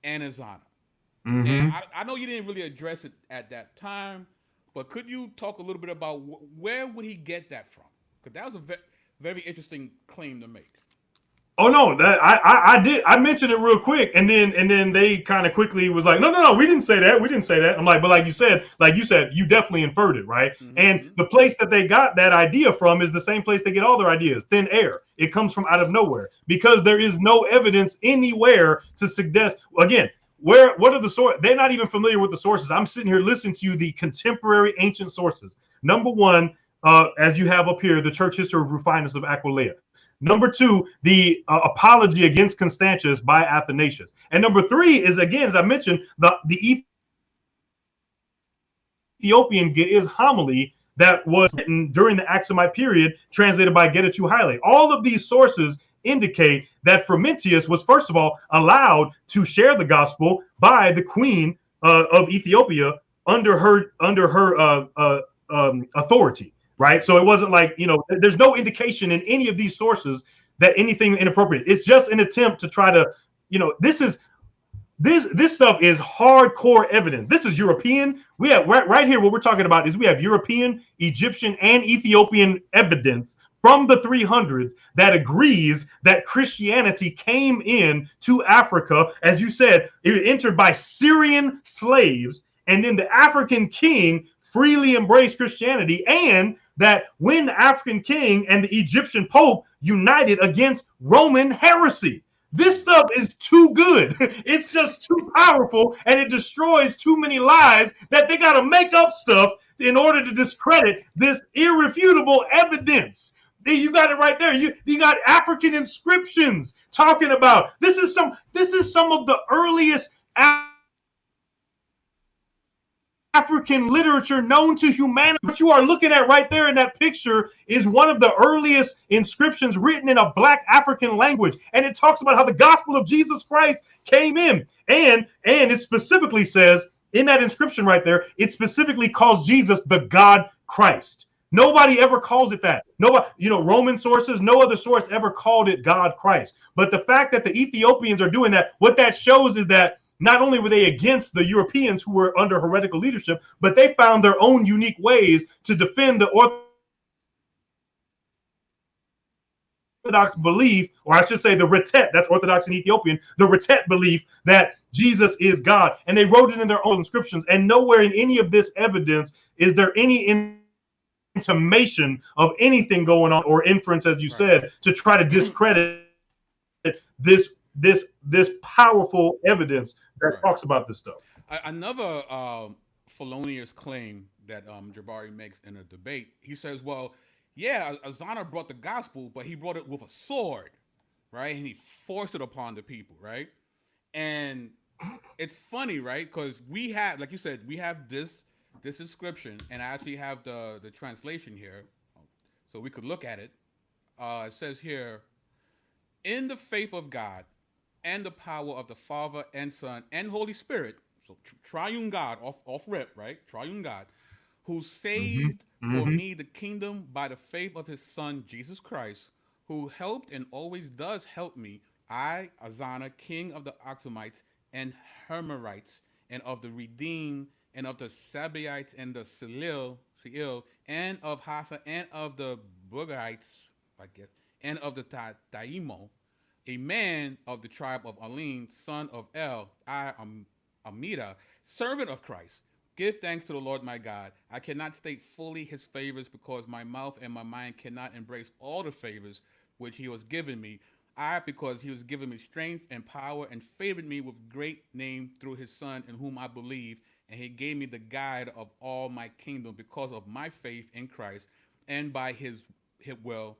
and Ezana. And I know you didn't really address it at that time, but could you talk a little bit about where would he get that from? Because that was a very interesting claim to make. Oh no, that I did. I mentioned it real quick, and then they kind of quickly was like, no, we didn't say that. We didn't say that. I'm like, but like you said, you definitely inferred it, right? And the place that they got that idea from is the same place they get all their ideas, thin air. It comes from out of nowhere because there is no evidence anywhere to suggest. Again, what are the sources? They're not even familiar with the sources. I'm sitting here listening to you, the contemporary ancient sources. Number one, as you have up here, the church history of Rufinus of Aquileia. Number two, the apology against Constantius by Athanasius. And number three is, again, as I mentioned, the Ethiopian Ge'ez homily that was written during the Aksumite period, translated by Getachew Haile. All of these sources indicate that Frumentius was, first of all, allowed to share the gospel by the queen of Ethiopia under her authority. Right. So it wasn't like, there's no indication in any of these sources that anything inappropriate. It's just an attempt to try to, this stuff is hardcore evidence. This is European. We have right here. What we're talking about is we have European, Egyptian, and Ethiopian evidence from the 300s that agrees that Christianity came in to Africa. As you said, it entered by Syrian slaves, and then the African king freely embraced Christianity, and that when the African king and the Egyptian Pope united against Roman heresy. This stuff is too good. It's just too powerful, and it destroys too many lies that they got to make up stuff in order to discredit this irrefutable evidence. You got it right there. You got African inscriptions talking about this is some of the earliest African literature known to humanity. What you are looking at right there in that picture is one of the earliest inscriptions written in a Black African language. And it talks about how the gospel of Jesus Christ came in. And it specifically says in that inscription right there, it specifically calls Jesus the God Christ. Nobody ever calls it that. Nobody, Roman sources, no other source ever called it God Christ. But the fact that the Ethiopians are doing that, what that shows is that not only were they against the Europeans who were under heretical leadership, but they found their own unique ways to defend the Orthodox belief, or I should say the Retet, that's Orthodox in Ethiopian, the Retet belief that Jesus is God. And they wrote it in their own inscriptions. And nowhere in any of this evidence is there any intimation of anything going on or inference, as you said, to try to discredit this powerful evidence that talks about this stuff. Another felonious claim that Jabari makes in a debate, he says, well, yeah, Ezana brought the gospel, but he brought it with a sword, right? And he forced it upon the people, right? And it's funny, right? Because we have, like you said, we have this inscription, and I actually have the translation here, so we could look at it. It says here, in the faith of God and the power of the Father and Son and Holy Spirit, so triune God, off rip, right? Triune God, who saved for me the kingdom by the faith of his Son, Jesus Christ, who helped and always does help me, I, Ezana, king of the Oxumites and Hermerites, and of the redeemed, and of the Sabaites and the Selil, and of Hassa, and of the Bugaites, I guess, and of the Taimo, a man of the tribe of Alim, son of El, I am Amida, servant of Christ. Give thanks to the Lord my God. I cannot state fully his favors because my mouth and my mind cannot embrace all the favors which he has given me. Because he has given me strength and power and favored me with great name through his Son in whom I believe, and he gave me the guide of all my kingdom because of my faith in Christ and by his will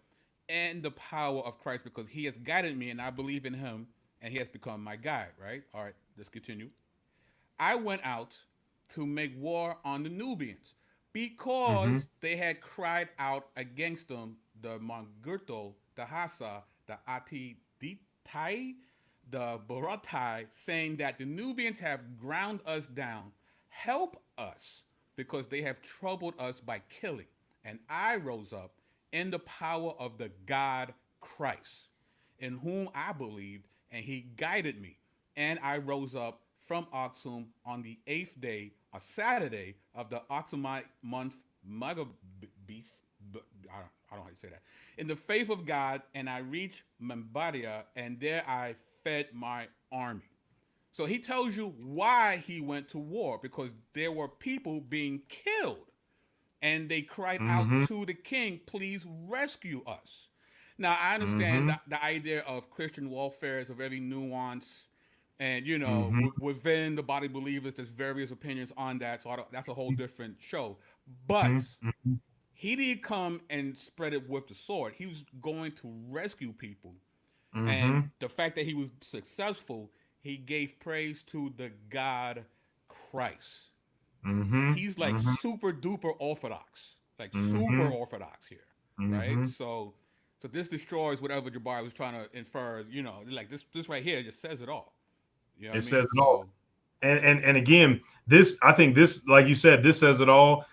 and the power of Christ, because he has guided me and I believe in him and he has become my guide, right? All right, let's continue. I went out to make war on the Nubians because they had cried out against them, the Mongurto, the Hassa, the Atiditai, the Baratai, saying that the Nubians have ground us down. Help us, because they have troubled us by killing. And I rose up in the power of the God Christ, in whom I believed, and he guided me. And I rose up from Oxum on the 8th day, a Saturday of the Oxumite month, Magabith, I don't know how to say that, in the faith of God, and I reached Membadia, and there I fed my army. So he tells you why he went to war, because there were people being killed, and they cried out to the king, please rescue us. Now, I understand the idea of Christian warfare is a very nuanced, and, within the body believers, there's various opinions on that, so that's a whole different show. But he didn't come and spread it with the sword. He was going to rescue people. And the fact that he was successful, he gave praise to the God Christ. He's like super duper orthodox, like super orthodox here, right? So this destroys whatever Jabari was trying to infer. Like this right here just says it all. You know it says it all. And again, I think this, like you said, this says it all.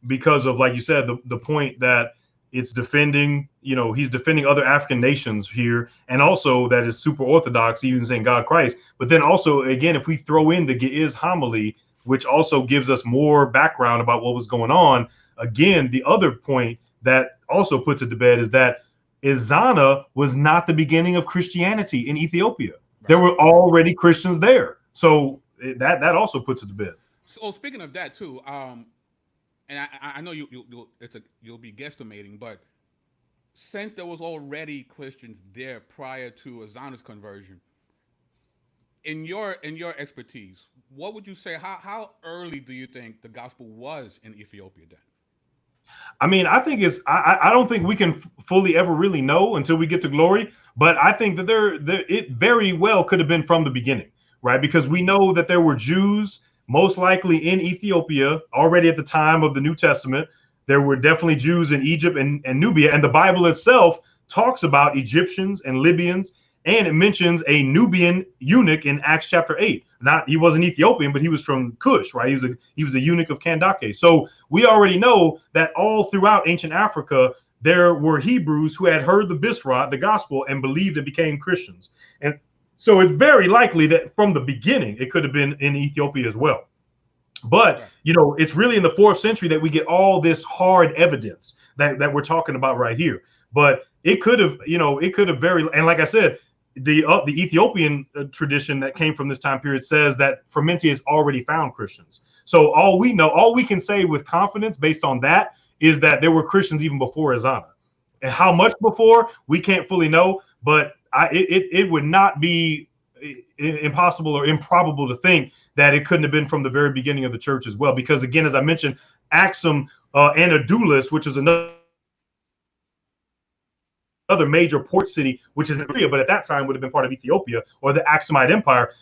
Because of, like you said, the point that it's defending, he's defending other African nations here, and also that is super orthodox, even saying God Christ. But then also, again, if we throw in the Ge'ez homily, which also gives us more background about what was going on, again, the other point that also puts it to bed is that Ezana was not the beginning of Christianity in Ethiopia. Right. There were already Christians there. So that also puts it to bed. So speaking of that too, and I know you'll be guesstimating, but since there was already Christians there prior to Ezana's conversion, in your expertise, what would you say? How early do you think the gospel was in Ethiopia then? I mean, I think I don't think we can fully ever really know until we get to glory, but I think that it very well could have been from the beginning, right? Because we know that there were Jews most likely in Ethiopia already at the time of the New Testament. There were definitely Jews in Egypt and Nubia, and the Bible itself talks about Egyptians and Libyans, and it mentions a Nubian eunuch in Acts chapter 8. He wasn't Ethiopian, but he was from Cush, right? He was a eunuch of Kandake. So we already know that all throughout ancient Africa, there were Hebrews who had heard the Bisrat, the gospel, and believed and became Christians. And so it's very likely that from the beginning, it could have been in Ethiopia as well. But, it's really in the 4th century that we get all this hard evidence that we're talking about right here. But it could have, and like I said, the Ethiopian tradition that came from this time period says that Frumentius already found Christians. So all we can say with confidence based on that is that there were Christians even before Ezana. And how much before, we can't fully know, but it would not be impossible or improbable to think that it couldn't have been from the very beginning of the church as well. Because again, as I mentioned, Axum and Adulis, which is another major port city, which is in Korea, but at that time would have been part of Ethiopia or the Aksumite Empire,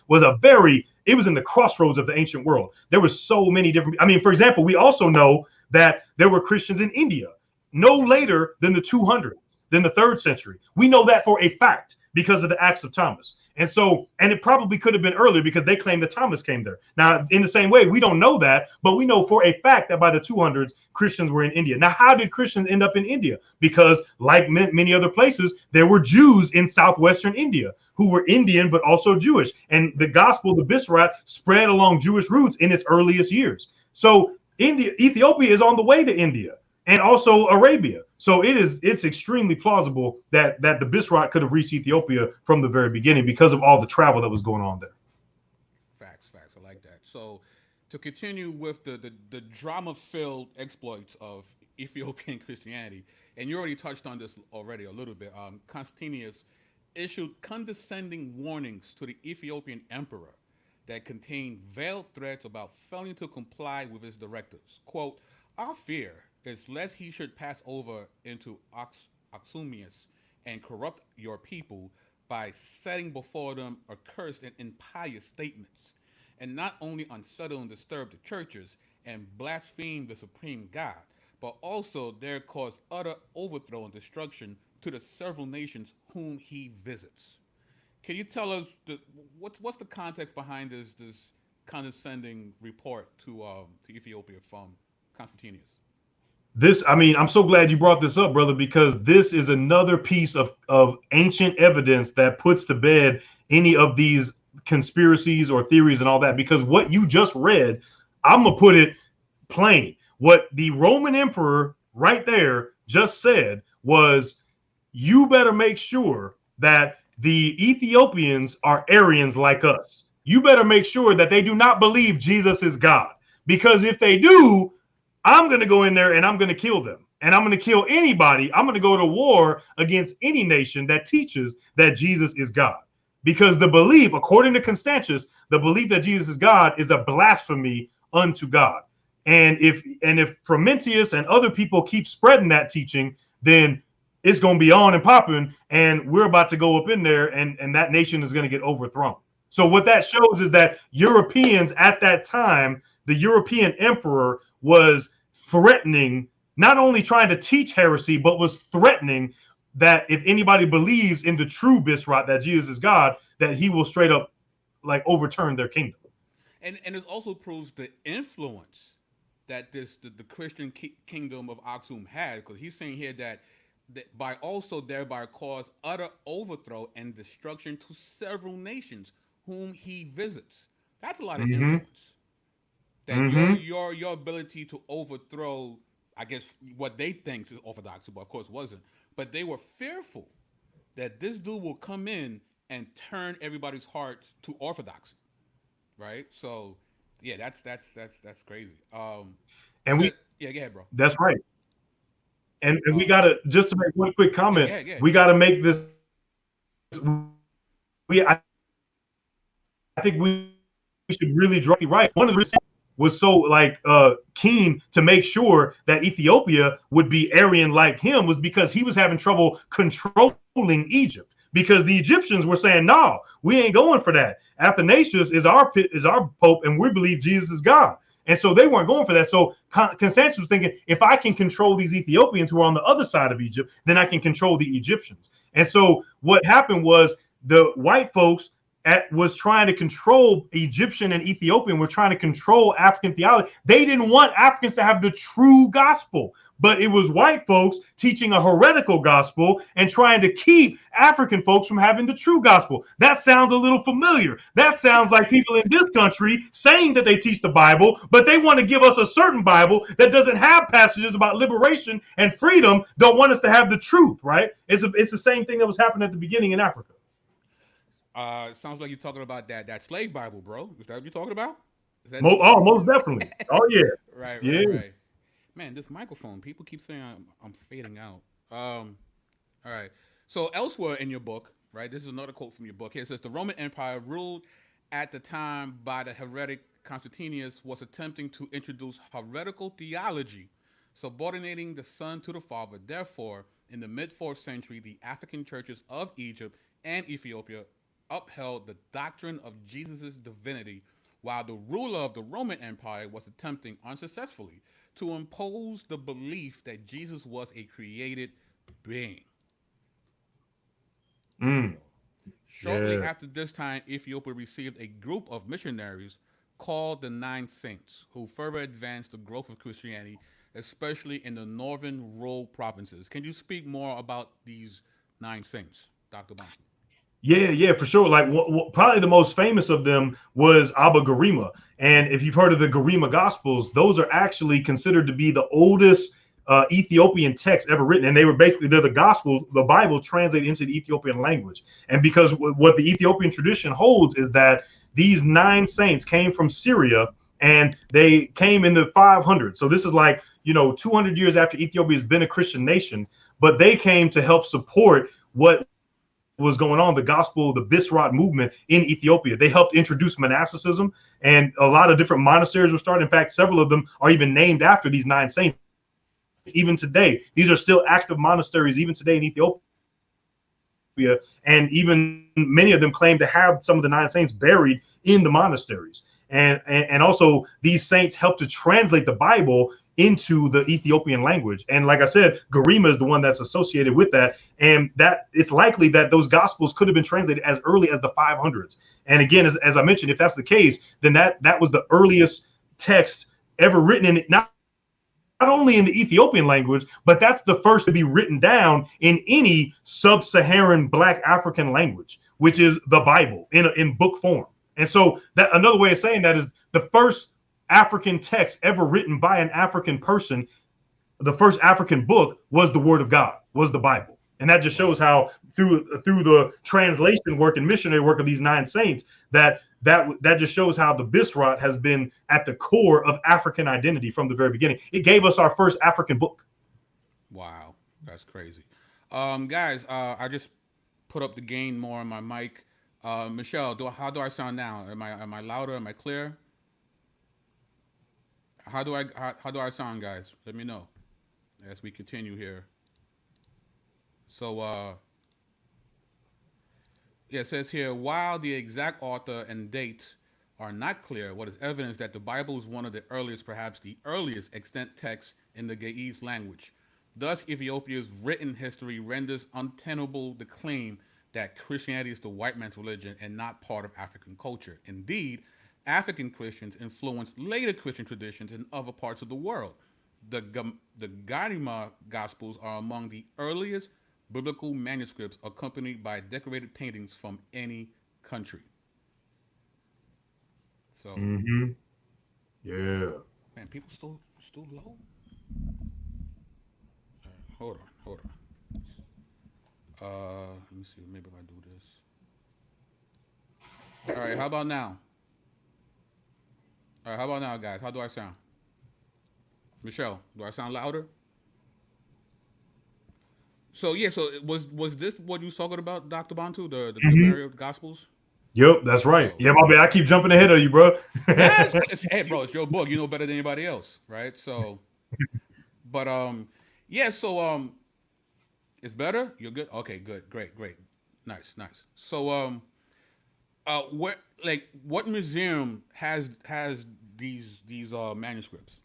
it was in the crossroads of the ancient world. There were so many different, for example, we also know that there were Christians in India no later than the 200s, than the 3rd century. We know that for a fact because of the Acts of Thomas. And it probably could have been earlier because they claim that Thomas came there. Now, in the same way, we don't know that, but we know for a fact that by the 200s, Christians were in India. Now, how did Christians end up in India? Because like many other places, there were Jews in southwestern India who were Indian, but also Jewish. And the gospel, the Bisrat, spread along Jewish roots in its earliest years. So Ethiopia is on the way to India and also Arabia. So it's extremely plausible that the Bisrat could have reached Ethiopia from the very beginning because of all the travel that was going on there. Facts. I like that. So to continue with the drama-filled exploits of Ethiopian Christianity, and you already touched on this already a little bit, Constantinius issued condescending warnings to the Ethiopian emperor that contained veiled threats about failing to comply with his directives. Quote, "Our fear is lest he should pass over into Axumius and corrupt your people by setting before them accursed and impious statements, and not only unsettle and disturb the churches and blaspheme the supreme God, but also there cause utter overthrow and destruction to the several nations whom he visits." Can you tell us what's the context behind this condescending report to Ethiopia from Constantinius? I'm so glad you brought this up, brother, because this is another piece of ancient evidence that puts to bed any of these conspiracies or theories and all that. Because what you just read, I'm gonna put it plain. What the Roman emperor right there just said was, you better make sure that the Ethiopians are Aryans like us. You better make sure that they do not believe Jesus is God. Because if they do, I'm going to go in there and I'm going to kill them. And I'm going to kill anybody. I'm going to go to war against any nation that teaches that Jesus is God. Because the belief, according to Constantius, the belief that Jesus is God is a blasphemy unto God. And if Frumentius and other people keep spreading that teaching, then it's going to be on and popping, and we're about to go up in there, and that nation is going to get overthrown. So what that shows is that Europeans at that time, the European emperor was threatening, not only trying to teach heresy, but was threatening that if anybody believes in the true Bisrat, that Jesus is God, that he will straight up like overturn their kingdom. And it also proves the influence that the Christian kingdom of Aksum had, because he's saying here that by also thereby cause utter overthrow and destruction to several nations whom he visits. That's a lot of influence. That your ability to overthrow, I guess, what they think is orthodoxy, but of course wasn't. But they were fearful that this dude will come in and turn everybody's hearts to orthodoxy, right? So, yeah, that's crazy. Go ahead, bro. That's right. And we gotta, just to make one quick comment, we gotta make this. I think we should really draw right. One of the reasons was so keen to make sure that Ethiopia would be Aryan like him was because he was having trouble controlling Egypt. because the Egyptians were saying, no, we ain't going for that. Athanasius is our pope, and we believe Jesus is God. And so they weren't going for that. So Constantius was thinking, if I can control these Ethiopians who are on the other side of Egypt, then I can control the Egyptians. And so what happened was the white folks was trying to control Egyptian and Ethiopian, were trying to control African theology. They didn't want Africans to have the true gospel, but it was white folks teaching a heretical gospel and trying to keep African folks from having the true gospel. That sounds a little familiar. That sounds like people in this country saying that they teach the Bible, but they want to give us a certain Bible that doesn't have passages about liberation and freedom, don't want us to have the truth, right? It's the same thing that was happening at the beginning in Africa. Sounds like you're talking about that slave Bible, bro. Is that what you're talking about? Is that... most definitely. Oh yeah. Right. Man, this microphone. People keep saying I'm fading out. All right. So elsewhere in your book, right? This is another quote from your book. Here it says the Roman Empire, ruled at the time by the heretic Constantius, was attempting to introduce heretical theology, subordinating the Son to the Father. Therefore, in the mid-4th century, the African churches of Egypt and Ethiopia upheld the doctrine of Jesus' divinity, while the ruler of the Roman Empire was attempting unsuccessfully to impose the belief that Jesus was a created being. Shortly after this time, Ethiopia received a group of missionaries called the Nine Saints, who further advanced the growth of Christianity, especially in the northern rural provinces. Can you speak more about these Nine Saints, Dr. Bantu? Yeah, for sure. Like probably the most famous of them was Abba Garima. And if you've heard of the Garima Gospels, those are actually considered to be the oldest Ethiopian text ever written. And they're the gospel, the Bible translated into the Ethiopian language. And because what the Ethiopian tradition holds is that these 9 saints came from Syria and they came in the 500s. So this is like, 200 years after Ethiopia has been a Christian nation, but they came to help support what was going on, the gospel, the Bisrat movement in Ethiopia. They helped introduce monasticism, and a lot of different monasteries were started. In fact, several of them are even named after these 9 saints. Even today, these are still active monasteries, even today in Ethiopia. And even many of them claim to have some of the 9 saints buried in the monasteries. And also these saints helped to translate the Bible into the Ethiopian language. And like I said, Garima is the one that's associated with that. And that it's likely that those gospels could have been translated as early as the 500s. And again, as I mentioned, if that's the case, then that was the earliest text ever written in not only in the Ethiopian language, but that's the first to be written down in any sub-Saharan Black African language, which is the Bible in book form. And so that another way of saying that is the first African text ever written by an African person, the first African book was the Word of God, was the Bible. And that just shows how through the translation work and missionary work of these 9 saints, that just shows how the Bisrat has been at the core of African identity from the very beginning. It gave us our first African book. Wow, that's crazy. Guys, I just put up the gain more on my mic. Michelle, how do I sound now? Am I louder? Am I clear? How do I sound, guys? Let me know as we continue here. So it says here, while the exact author and date are not clear, what is evidence that the Bible is one of the earliest, perhaps the earliest extant texts in the Ge'ez language. Thus, Ethiopia's written history renders untenable the claim that Christianity is the white man's religion and not part of African culture. Indeed, African Christians influenced later Christian traditions in other parts of the world. The Garima Gospels are among the earliest biblical manuscripts accompanied by decorated paintings from any country. So, yeah, man, people still low. Hold on. Let me see. Maybe if I do this. All right. How about now? All right. How about now, guys? How do I sound? Michelle, do I sound louder? So yeah. So was this what you was talking about, Dr. Bantu? The Garima Gospels? Yep, that's right. So, yeah, my bad. I keep jumping ahead of you, bro. Hey, bro, it's your book. You know better than anybody else, right? So, but yeah. So it's better. You're good. Okay, good, great. Nice, nice. So, what museum has these manuscripts?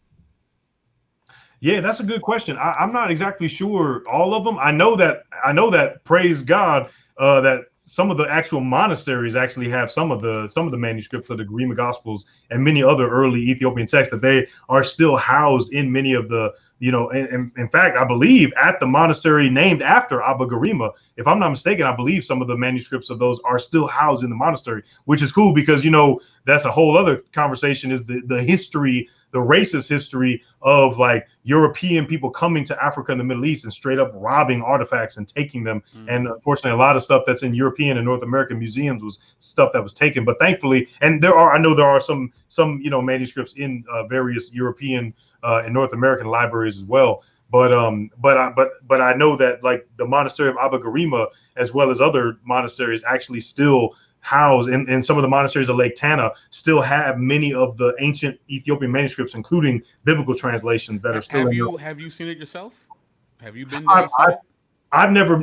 Yeah, that's a good question. I'm not exactly sure all of them. I know that praise God, that some of the actual monasteries actually have some of the manuscripts of the Garima Gospels and many other early Ethiopian texts, that they are still housed in many of the, and in fact, I believe at the monastery named after Abba Garima, if I'm not mistaken, I believe some of the manuscripts of those are still housed in the monastery, which is cool because that's a whole other conversation, is the history, the racist history of like European people coming to Africa and the Middle East and straight up robbing artifacts and taking them. And unfortunately, a lot of stuff that's in European and North American museums was stuff that was taken. But thankfully, and I know there are some manuscripts in various European and North American libraries as well. But I know that like the monastery of Abba Garima, as well as other monasteries, actually still house, and some of the monasteries of Lake Tana still have many of the ancient Ethiopian manuscripts, including biblical translations that are still Have in you there. have you seen it yourself? Have you been there and seen it? I've never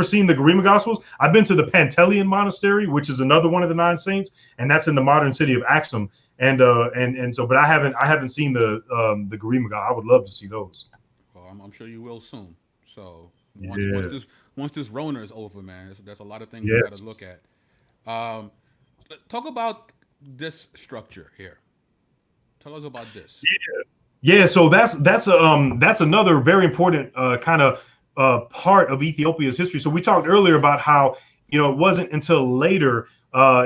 seen the Garima Gospels. I've been to the Panteleon Monastery, which is another one of the nine saints, and that's in the modern city of Axum. But I haven't seen the Garima. I would love to see those. Well, I'm sure you will soon. So Yeah. once this Rona is over, man, there's a lot of things we got to Yes. look at. Um, Talk about this structure here. Tell us about this. Yeah, so that's another very important kind of part of Ethiopia's history. So we talked earlier about how it wasn't until later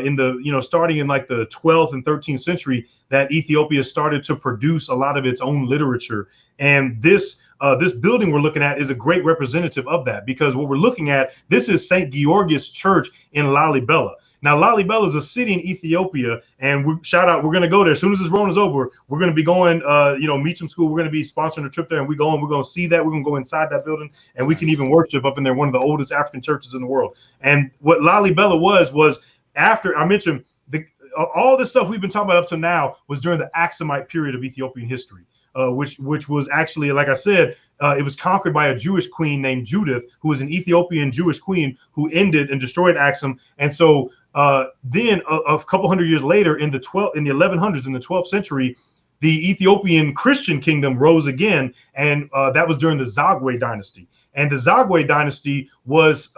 in the starting in like the 12th and 13th century that Ethiopia started to produce a lot of its own literature, and this building we're looking at is a great representative of that, because what we're looking at, this is St. George's Church in Lalibela. Now, Lalibela is a city in Ethiopia, and we're going to go there as soon as this run is over. We're going to be going, Meacham School. We're going to be sponsoring a trip there, and we're going to see that. We're going to go inside that building, and we can Nice. even worship up in there, one of the oldest African churches in the world. And what Lalibela was after I mentioned all this stuff we've been talking about up to now was during the Aksumite period of Ethiopian history. Which was actually, like I said, it was conquered by a Jewish queen named Judith, who was an Ethiopian Jewish queen who ended and destroyed Aksum. And so then a couple hundred years later, in the 1100s, in the 12th century, the Ethiopian Christian kingdom rose again, and that was during the Zagwe dynasty. And the Zagwe dynasty was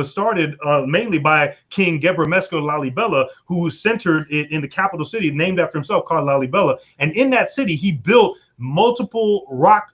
started mainly by King Gebremesco Lalibela, who centered it in the capital city, named after himself, called Lalibela. And in that city, he built multiple rock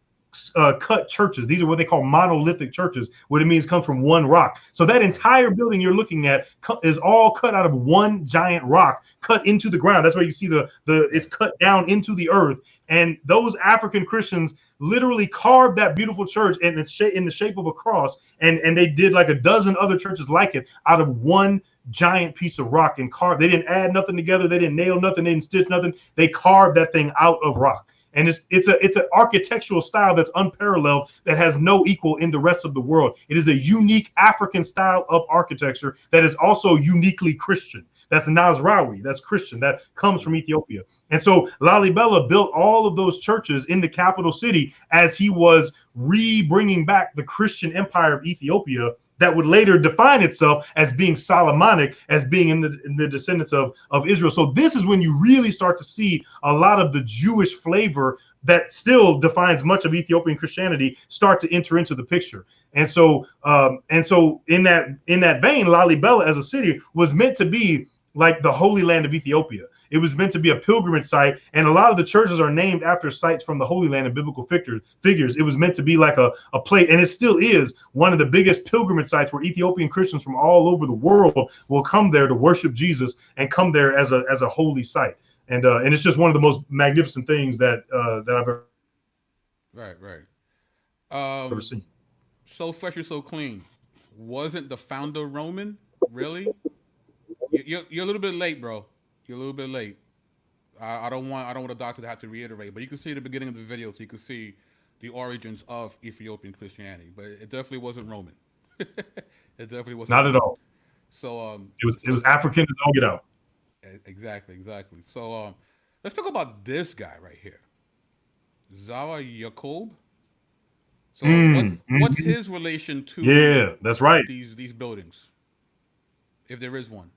cut churches. These are what they call monolithic churches. What it means comes from one rock. So that entire building you're looking at is all cut out of one giant rock, cut into the ground. That's why you see it's cut down into the earth. And those African Christians literally carved that beautiful church in the shape of a cross, and they did like a dozen other churches like it out of one giant piece of rock and carved. They didn't add nothing together. They didn't nail nothing. They didn't stitch nothing. They carved that thing out of rock. And it's an architectural style that's unparalleled, that has no equal in the rest of the world. It is a unique African style of architecture that is also uniquely Christian. That's Nazrawi, that's Christian, that comes from Ethiopia. And so Lalibela built all of those churches in the capital city as he was bringing back the Christian empire of Ethiopia, that would later define itself as being Solomonic, as being in the descendants of Israel. So this is when you really start to see a lot of the Jewish flavor that still defines much of Ethiopian Christianity start to enter into the picture. And so in that vein, Lalibela as a city was meant to be like the Holy Land of Ethiopia. It was meant to be a pilgrimage site, and a lot of the churches are named after sites from the Holy Land and biblical figures. It was meant to be like a place, and it still is one of the biggest pilgrimage sites where Ethiopian Christians from all over the world will come there to worship Jesus and come there as a holy site. And it's just one of the most magnificent things that I've ever seen. So fresh and so clean. Wasn't the founder Roman? Really? You're a little bit late, bro. You're a little bit late. I don't want a doctor to have to reiterate, but you can see the beginning of the video, so you can see the origins of Ethiopian Christianity. But it definitely wasn't Roman. It definitely wasn't. Not Roman. at all. So it was African as all get out. Exactly. So let's talk about this guy right here, Zera Yacob. So what's mhm. his relation to Yeah, that's right. these buildings, if there is one?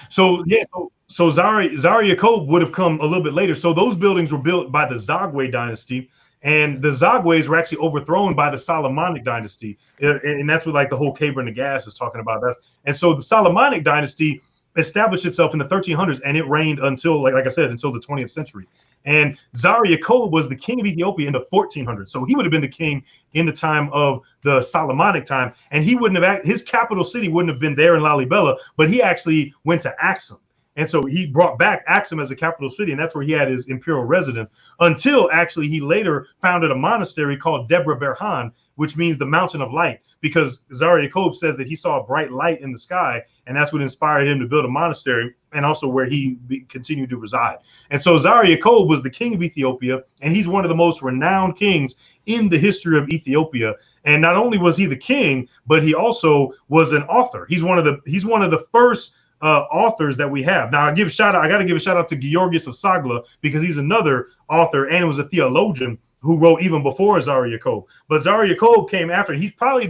So yeah, so Zara Yacob would have come a little bit later. So those buildings were built by the Zagwe dynasty, Okay. and the Zagwes were actually overthrown by the Solomonic dynasty, and that's what like the whole Caber and the Gas is talking about. And so the Solomonic dynasty established itself in the 1300s, and it reigned until like I said until the 20th century. And Zara Yacob was the king of Ethiopia in the 1400s, so he would have been the king in the time of the Solomonic time, and he wouldn't have his capital city wouldn't have been there in Lalibela, but he actually went to Axum. And so he brought back Axum as a capital city, and that's where he had his imperial residence until actually he later founded a monastery called Debre Berhan, which means the mountain of light, because Zara Yacob says that he saw a bright light in the sky, and that's what inspired him to build a monastery and also where he continued to reside. And so Zara Yacob was the king of Ethiopia, and he's one of the most renowned kings in the history of Ethiopia. And not only was he the king, but he also was an author. He's one of the first authors that we have. Now I got to give a shout out to Georgius of Sagla, because he's another author and was a theologian who wrote even before Zara Yacob. But Zara Yacob came after. He's probably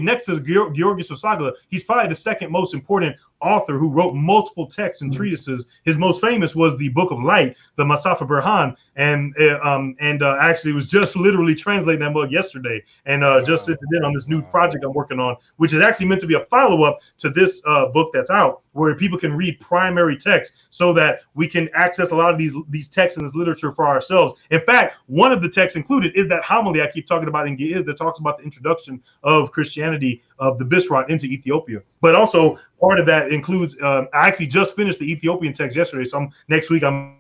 next to Georgius of Sagla. He's probably the second most important author who wrote multiple texts and treatises. His most famous was the Book of Light, the Masafa Berhan, and actually was just literally translating that book yesterday, and just sent it in on this new project I'm working on, which is actually meant to be a follow-up to this book that's out, where people can read primary text so that we can access a lot of these texts and this literature for ourselves. In fact, one of the texts included is that homily I keep talking about in Ge'ez that talks about the introduction of Christianity, of the Bisrat into Ethiopia. But also part of that includes, I actually just finished the Ethiopian text yesterday, so next week I'm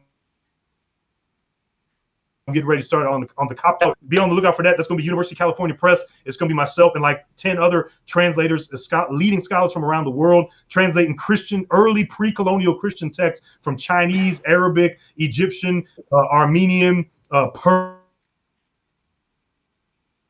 getting ready to start on the copy. Be on the lookout for that. That's going to be University of California Press. It's going to be myself and like 10 other translators, leading scholars from around the world, translating early pre-colonial Christian texts from Chinese, Arabic, Egyptian, Armenian,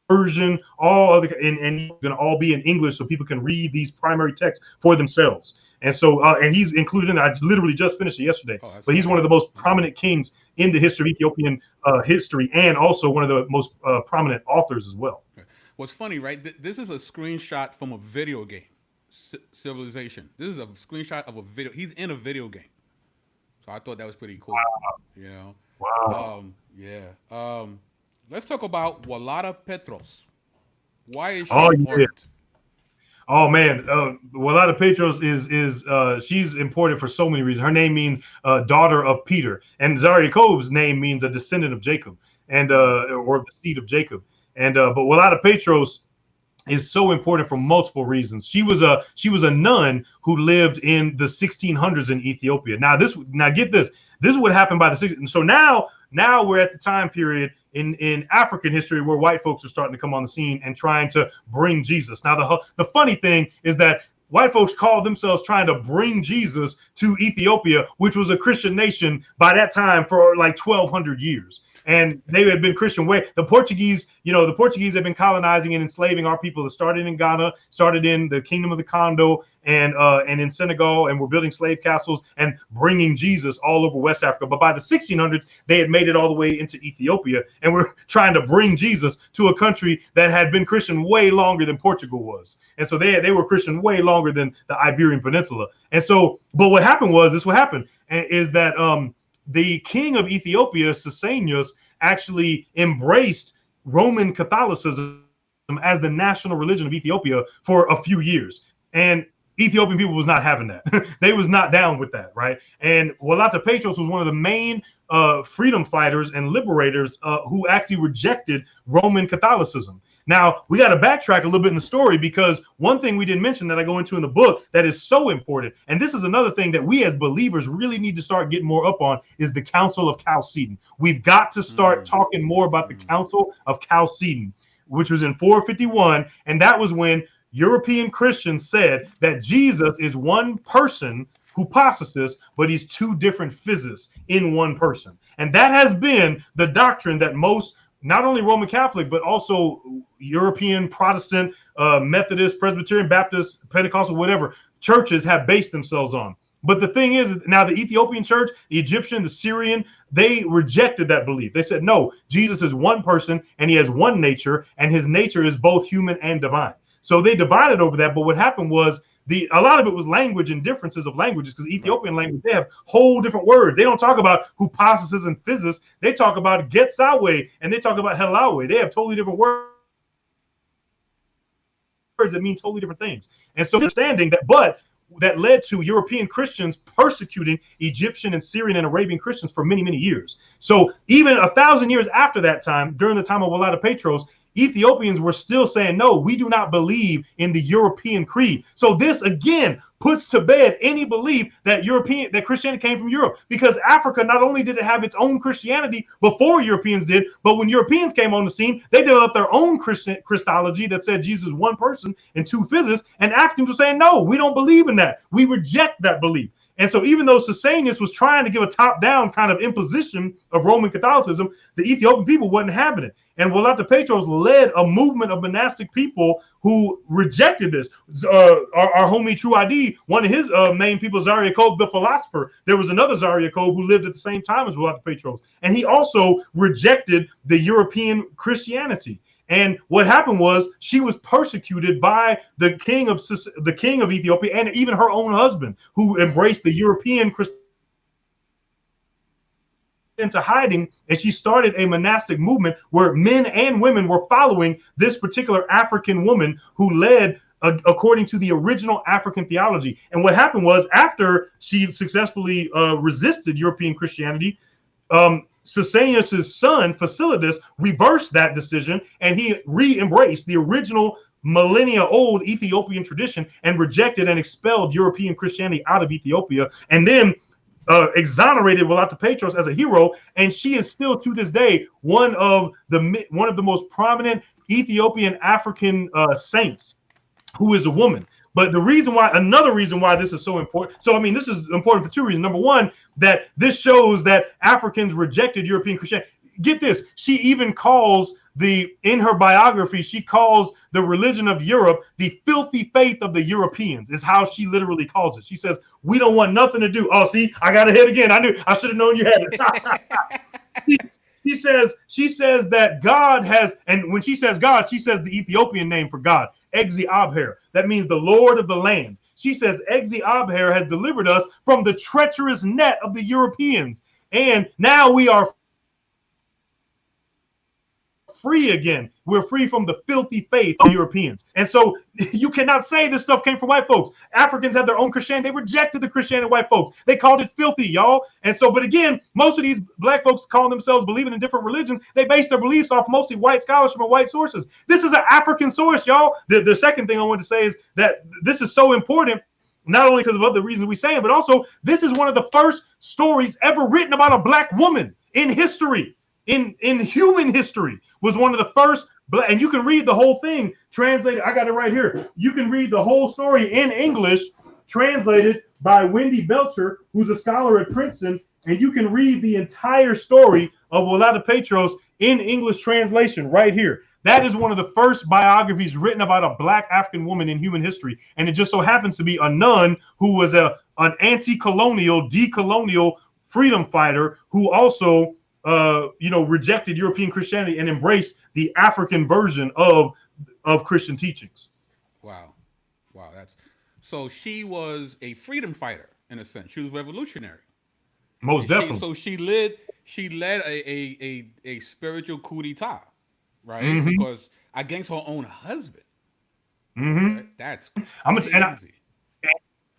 Persian, all other, and going to all be in English so people can read these primary texts for themselves. And so, and he's included in that. I literally just finished it yesterday. But he's one of the most prominent kings in the history of Ethiopian history, and also one of the most prominent authors as well. What's funny, right? This is a screenshot from a video game, Civilization. This is a screenshot of a video. He's in a video game. So I thought that was pretty cool. Wow. You know? Wow. Yeah. Let's talk about Walatta Petros. Why is she important? Yeah. Oh man, Walatta Petros is she's important for so many reasons. Her name means daughter of Peter, and Zara Yacob's name means a descendant of Jacob, and or the seed of Jacob. And but Walatta Petros is so important for multiple reasons. She was a nun who lived in the 1600s in Ethiopia. Now get this. This is what happened by the 60s. So now we're at the time period in African history where white folks are starting to come on the scene and trying to bring Jesus. Now the funny thing is that white folks called themselves trying to bring Jesus to Ethiopia, which was a Christian nation by that time for like 1,200 years. And they had been Christian way. The Portuguese have been colonizing and enslaving our people. It started in Ghana, started in the Kingdom of the Congo, and in Senegal, and were building slave castles and bringing Jesus all over West Africa. But by the 1600s, they had made it all the way into Ethiopia, and were trying to bring Jesus to a country that had been Christian way longer than Portugal was. And so they were Christian way longer than the Iberian Peninsula. And so, but what happened is that the king of Ethiopia, Susenyos, actually embraced Roman Catholicism as the national religion of Ethiopia for a few years. And Ethiopian people was not having that. They was not down with that, right? And Walatta Petros was one of the main freedom fighters and liberators who actually rejected Roman Catholicism. Now, we got to backtrack a little bit in the story, because one thing we didn't mention that I go into in the book that is so important, and this is another thing that we as believers really need to start getting more up on, is the Council of Chalcedon. We've got to start talking more about the Council of Chalcedon, which was in 451, and that was when European Christians said that Jesus is one person, hypostasis, but he's two different physis in one person. And that has been the doctrine that most, not only Roman Catholic, but also European Protestant, Methodist, Presbyterian, Baptist, Pentecostal, whatever churches have based themselves on. But the thing is, now the Ethiopian church, the Egyptian, the Syrian, they rejected that belief. They said, no, Jesus is one person and he has one nature, and his nature is both human and divine. So they divided over that. But what happened was a lot of it was language and differences of languages, because Ethiopian language, they have whole different words. They don't talk about hypostasis and physis. They talk about getsawe and they talk about helawe. They have totally different words that mean totally different things. And so understanding that, but that led to European Christians persecuting Egyptian and Syrian and Arabian Christians for many, many years. So even 1,000 years after that time, during the time of Walatta Petros, Ethiopians were still saying, no, we do not believe in the European creed. So this again puts to bed any belief that Christianity came from Europe, because Africa not only did it have its own Christianity before Europeans did, but when Europeans came on the scene, they developed their own Christology that said Jesus is one person and two physicists, and Africans were saying, no, we don't believe in that. We reject that belief. And so even though Sasanius was trying to give a top-down kind of imposition of Roman Catholicism, the Ethiopian people wasn't having it. And Walatta Petros led a movement of monastic people who rejected this. Our homie True ID, one of his main people, Zera Yacob, the philosopher. There was another Zera Yacob who lived at the same time as Walatta Petros, and he also rejected the European Christianity. And what happened was she was persecuted by the king of Ethiopia, and even her own husband, who embraced the European Christianity into hiding, and she started a monastic movement where men and women were following this particular African woman who led according to the original African theology. And what happened was, after she successfully resisted European Christianity, Sasanius' son Fasilides reversed that decision, and he re-embraced the original millennia-old Ethiopian tradition and rejected and expelled European Christianity out of Ethiopia, and then exonerated Walatta Petros as a hero. And she is still to this day one of the most prominent Ethiopian African saints, who is a woman. But another reason why this is so important. So, I mean, this is important for two reasons. Number one, that this shows that Africans rejected European Christianity. Get this. She even calls in her biography, she calls the religion of Europe the filthy faith of the Europeans, is how she literally calls it. She says, we don't want nothing to do. Oh, see, I got a hit again. I should have known you had it. She says that God has, and when she says God, she says the Ethiopian name for God, Egzi Abher. That means the Lord of the land. She says Egzi Abher has delivered us from the treacherous net of the Europeans, and now we are free again. We're free from the filthy faith of Europeans. And so you cannot say this stuff came from white folks. Africans had their own Christianity. They rejected the Christianity of white folks. They called it filthy, y'all. And so, but again, most of these black folks calling themselves believing in different religions, they base their beliefs off mostly white scholarship and white sources. This is an African source, y'all. The second thing I want to say is that this is so important, not only because of other reasons we say it, but also this is one of the first stories ever written about a black woman in history. In human history, was one of the first, and you can read the whole thing translated. I got it right here. You can read the whole story in English, translated by Wendy Belcher, who's a scholar at Princeton, and you can read the entire story of Walatta Petros in English translation right here. That is one of the first biographies written about a black African woman in human history, and it just so happens to be a nun who was an anti-colonial, decolonial freedom fighter who also rejected European Christianity and embraced the African version of Christian teachings. Wow. So she was a freedom fighter in a sense. She was revolutionary. Most definitely. So she led a spiritual coup d'etat, right? Mm-hmm. Because against her own husband. Mm-hmm. Right? That's crazy.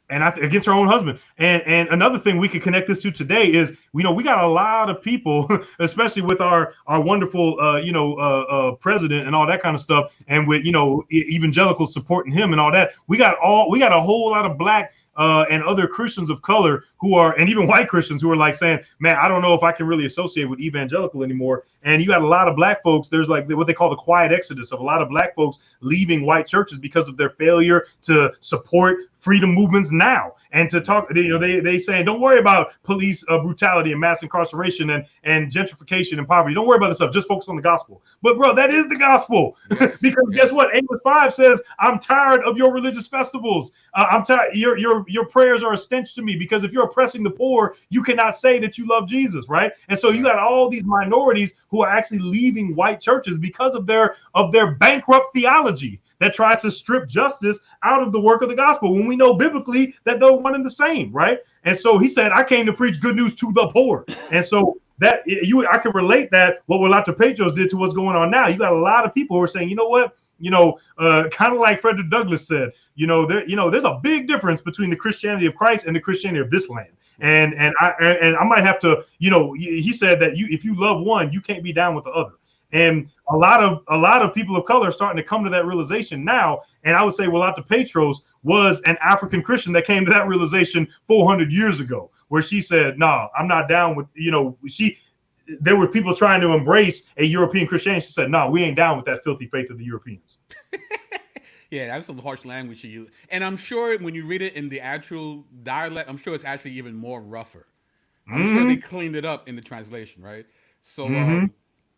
Against her own husband. And another thing we could connect this to today is, we got a lot of people, especially with our wonderful, president and all that kind of stuff, and with, evangelicals supporting him and all that. We got a whole lot of black and other Christians of color who are, and even white Christians who are like saying, man, I don't know if I can really associate with evangelical anymore. And you got a lot of black folks. There's like what they call the quiet exodus of a lot of black folks leaving white churches because of their failure to support freedom movements now, and to talk, they say, don't worry about police brutality and mass incarceration and gentrification and poverty. Don't worry about this stuff. Just focus on the gospel. But bro, that is the gospel. Yes, because guess what? Amos 5 says, I'm tired of your religious festivals. I'm tired. Your your prayers are a stench to me, because if you're oppressing the poor, you cannot say that you love Jesus, right? And so you got all these minorities who are actually leaving white churches because of their bankrupt theology that tries to strip justice out of the work of the gospel, when we know biblically that they're one and the same, right? And so he said, I came to preach good news to the poor. And so that I can relate that what Walatta Petros did to what's going on now. You got a lot of people who are saying, you know what, kind of like Frederick Douglass said, there's a big difference between the Christianity of Christ and the Christianity of this land. And I might have to, he said that if you love one, you can't be down with the other. And a lot of people of color are starting to come to that realization now. And I would say Walatta Petros was an African Christian that came to that realization 400 years ago, where she said, no, I'm not down with, there were people trying to embrace a European Christianity. She said, no, we ain't down with that filthy faith of the Europeans. Yeah, that's some harsh language to use. And I'm sure when you read it in the actual dialect, I'm sure it's actually even more rougher. I'm sure they cleaned it up in the translation, right? So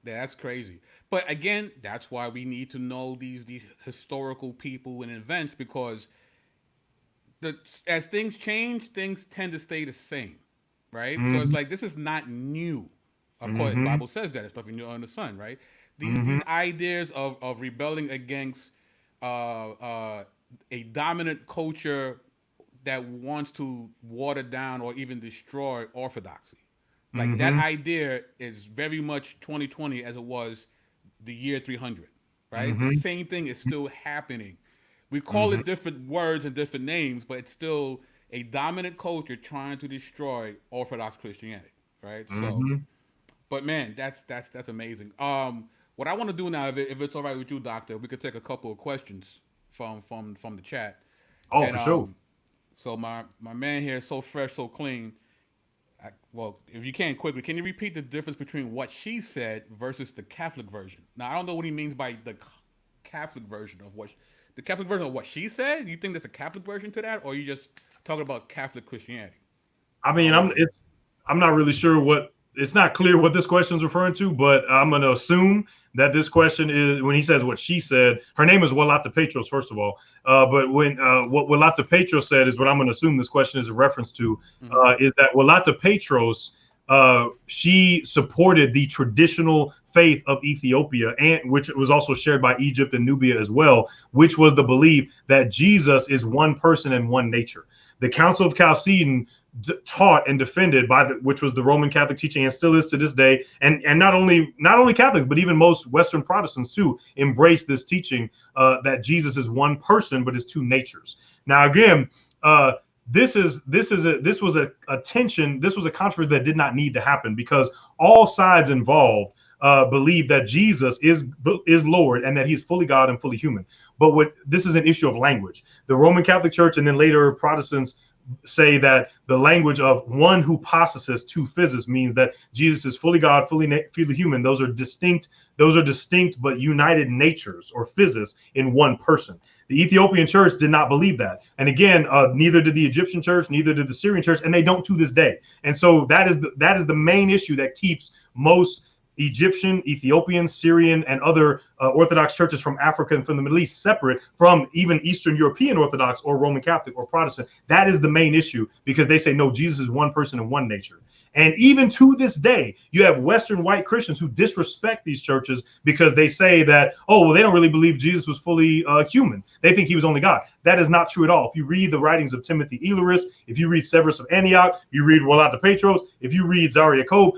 that's crazy. But again, that's why we need to know these historical people and events, because as things change, things tend to stay the same, right? So it's like, this is not new. Of course, the Bible says that. It's nothing new under the sun, right? These ideas of rebelling against a dominant culture that wants to water down or even destroy orthodoxy. Like that idea is very much 2020 as it was the year 300, right? The same thing is still happening. We call it different words and different names, but it's still a dominant culture trying to destroy Orthodox Christianity, right? So, but man, that's amazing. What I want to do now, if it's all right with you, Doctor, we could take a couple of questions from the chat. Oh, for sure. So my man here is so fresh, so clean. Well, if you can quickly, can you repeat the difference between what she said versus the Catholic version? Now, I don't know what he means by the Catholic version of what she said. You think there's a Catholic version to that, or are you just talking about Catholic Christianity? I mean, I'm not really sure it's not clear what this question is referring to, but I'm going to assume that this question is, when he says what she said, her name is Walatta Petros, first of all. But when what Walatta Petros said is what I'm going to assume this question is a reference to, is that Walatta Petros, she supported the traditional faith of Ethiopia, and which was also shared by Egypt and Nubia as well, which was the belief that Jesus is one person and one nature. The Council of Chalcedon taught and defended which was the Roman Catholic teaching, and still is to this day, and not only Catholics, but even most Western Protestants too embrace this teaching that Jesus is one person but is two natures. Now again, this was a tension. This was a controversy that did not need to happen, because all sides involved believe that Jesus is Lord and that he's fully God and fully human. But this is an issue of language. The Roman Catholic Church and then later Protestants say that the language of one hypostasis, two physis, means that Jesus is fully God, fully human. Those are distinct but united natures or physis in one person. The Ethiopian church did not believe that. And again, neither did the Egyptian church, neither did the Syrian church, and they don't to this day. And so that is the main issue that keeps most Egyptian, Ethiopian, Syrian, and other Orthodox churches from Africa and from the Middle East separate from even Eastern European Orthodox or Roman Catholic or Protestant. That is the main issue, because they say, no, Jesus is one person and one nature. And even to this day, you have Western white Christians who disrespect these churches because they say that, oh, well, they don't really believe Jesus was fully human. They think he was only God. That is not true at all. If you read the writings of Timothy Elarus, if you read Severus of Antioch, you read Walatta Petros, if you read Zera Yacob,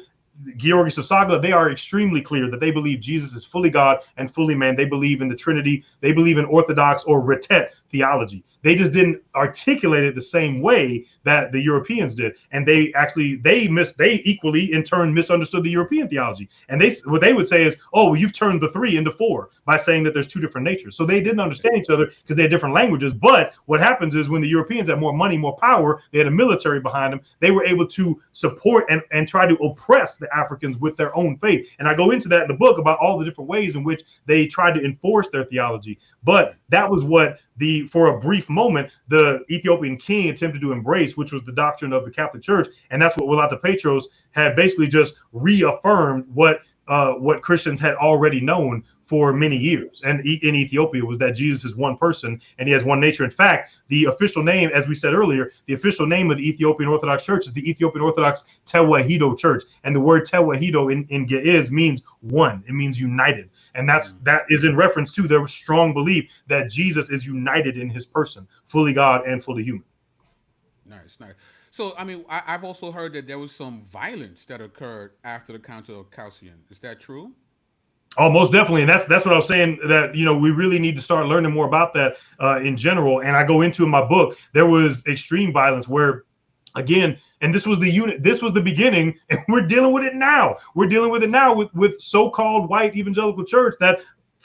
Georgius of Sagala, they are extremely clear that they believe Jesus is fully God and fully man. They believe in the Trinity. They believe in Orthodox or Retet theology. They just didn't articulate it the same way that the Europeans did. And they equally in turn misunderstood the European theology. And what they would say is, oh, well, you've turned the 3 into 4 by saying that there's 2 different natures. So they didn't understand each other because they had different languages. But what happens is when the Europeans had more money, more power, they had a military behind them, they were able to support and try to oppress the Africans with their own faith. And I go into that in the book about all the different ways in which they tried to enforce their theology. But that was what for a brief moment, the Ethiopian king attempted to embrace, which was the doctrine of the Catholic Church. And that's what Walatta Petros had basically just reaffirmed what Christians had already known for many years, and in Ethiopia, was that Jesus is one person and he has one nature. In fact, the official name, as we said earlier, the official name of the Ethiopian Orthodox Church is the Ethiopian Orthodox Tewahedo Church, and the word Tewahedo in Ge'ez means one. It means united, and that is in reference to their strong belief that Jesus is united in his person, fully God and fully human. Nice. So, I mean, I've also heard that there was some violence that occurred after the Council of Chalcedon. Is that true? Oh, most definitely. And that's what I was saying, that, we really need to start learning more about that in general. And I go into in my book, there was extreme violence where, again, and this was the beginning, and we're dealing with it now. We're dealing with it now with so-called white evangelical church that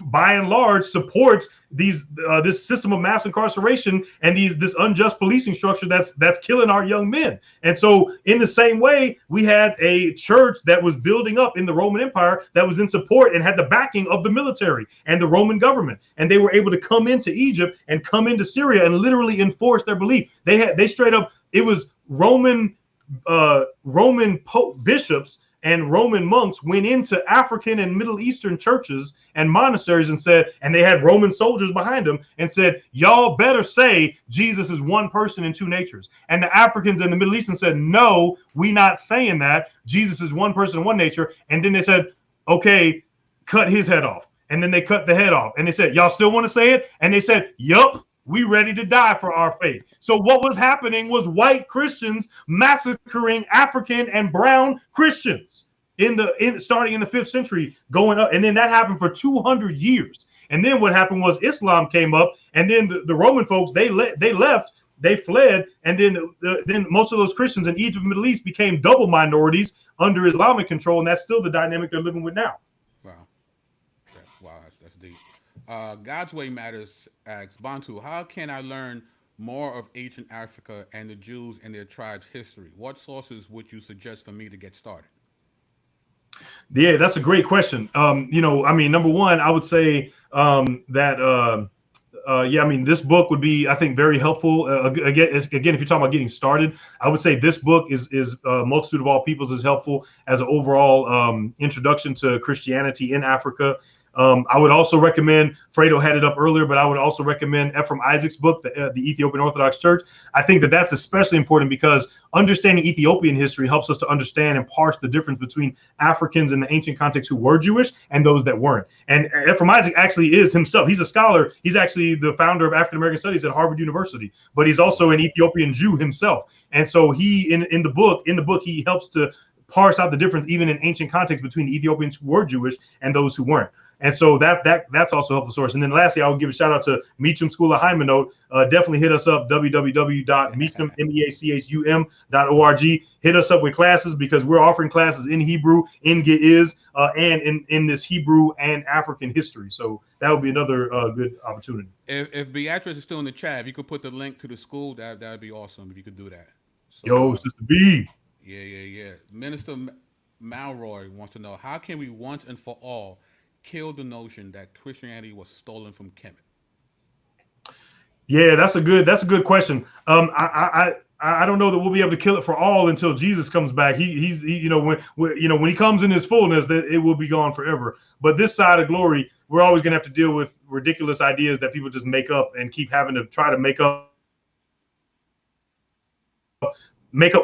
by and large supports this system of mass incarceration and this unjust policing structure that's killing our young men. And so in the same way, we had a church that was building up in the Roman Empire that was in support and had the backing of the military and the Roman government, and they were able to come into Egypt and come into Syria and literally enforce their belief. They straight up, it was Roman bishops and Roman monks went into African and Middle Eastern churches and monasteries and they had Roman soldiers behind them and said, y'all better say Jesus is one person in two natures. And the Africans and the Middle Eastern said, no, we not saying that. Jesus is one person in one nature. And then they said, okay, cut his head off. And then they cut the head off. And they said, y'all still want to say it? And they said, yup. We ready to die for our faith. So what was happening was white Christians massacring African and brown Christians starting in the 5th century, going up, and then that happened for 200 years. And then what happened was Islam came up, and then the Roman folks they left, they fled, and then most of those Christians in Egypt and Middle East became double minorities under Islamic control, and that's still the dynamic they're living with now. Wow, that's deep. God's Way Matters asks, Bantu, how can I learn more of ancient Africa and the Jews and their tribes' history? What sources would you suggest for me to get started? Yeah, that's a great question. Number one, I would say this book would be, I think, very helpful. Again, if you're talking about getting started, I would say this book is Multitude of All Peoples is helpful as an overall introduction to Christianity in Africa. I would also recommend, Fredo had it up earlier, but I would also recommend Ephraim Isaac's book, the Ethiopian Orthodox Church. I think that's especially important because understanding Ethiopian history helps us to understand and parse the difference between Africans in the ancient context who were Jewish and those that weren't. And Ephraim Isaac actually is himself. He's a scholar. He's actually the founder of African American Studies at Harvard University, but he's also an Ethiopian Jew himself. And so he, in the book, he helps to parse out the difference even in ancient context between the Ethiopians who were Jewish and those who weren't. And so that's also a helpful source. And then lastly, I will give a shout out to Meacham School of Hymenot. Definitely hit us up, www.meacham.org. Hit us up with classes because we're offering classes in Hebrew, in Ge'ez, and in this Hebrew and African history. So that would be another good opportunity. If Beatrice is still in the chat, if you could put the link to the school, that would be awesome if you could do that. So, Sister B. Yeah. Minister Malroy wants to know, how can we once and for all kill the notion that Christianity was stolen from Kemet? Yeah, that's a good question. I don't know that we'll be able to kill it for all until Jesus comes back. When he comes in his fullness, that it will be gone forever. But this side of glory, we're always going to have to deal with ridiculous ideas that people just make up and keep having to try to make up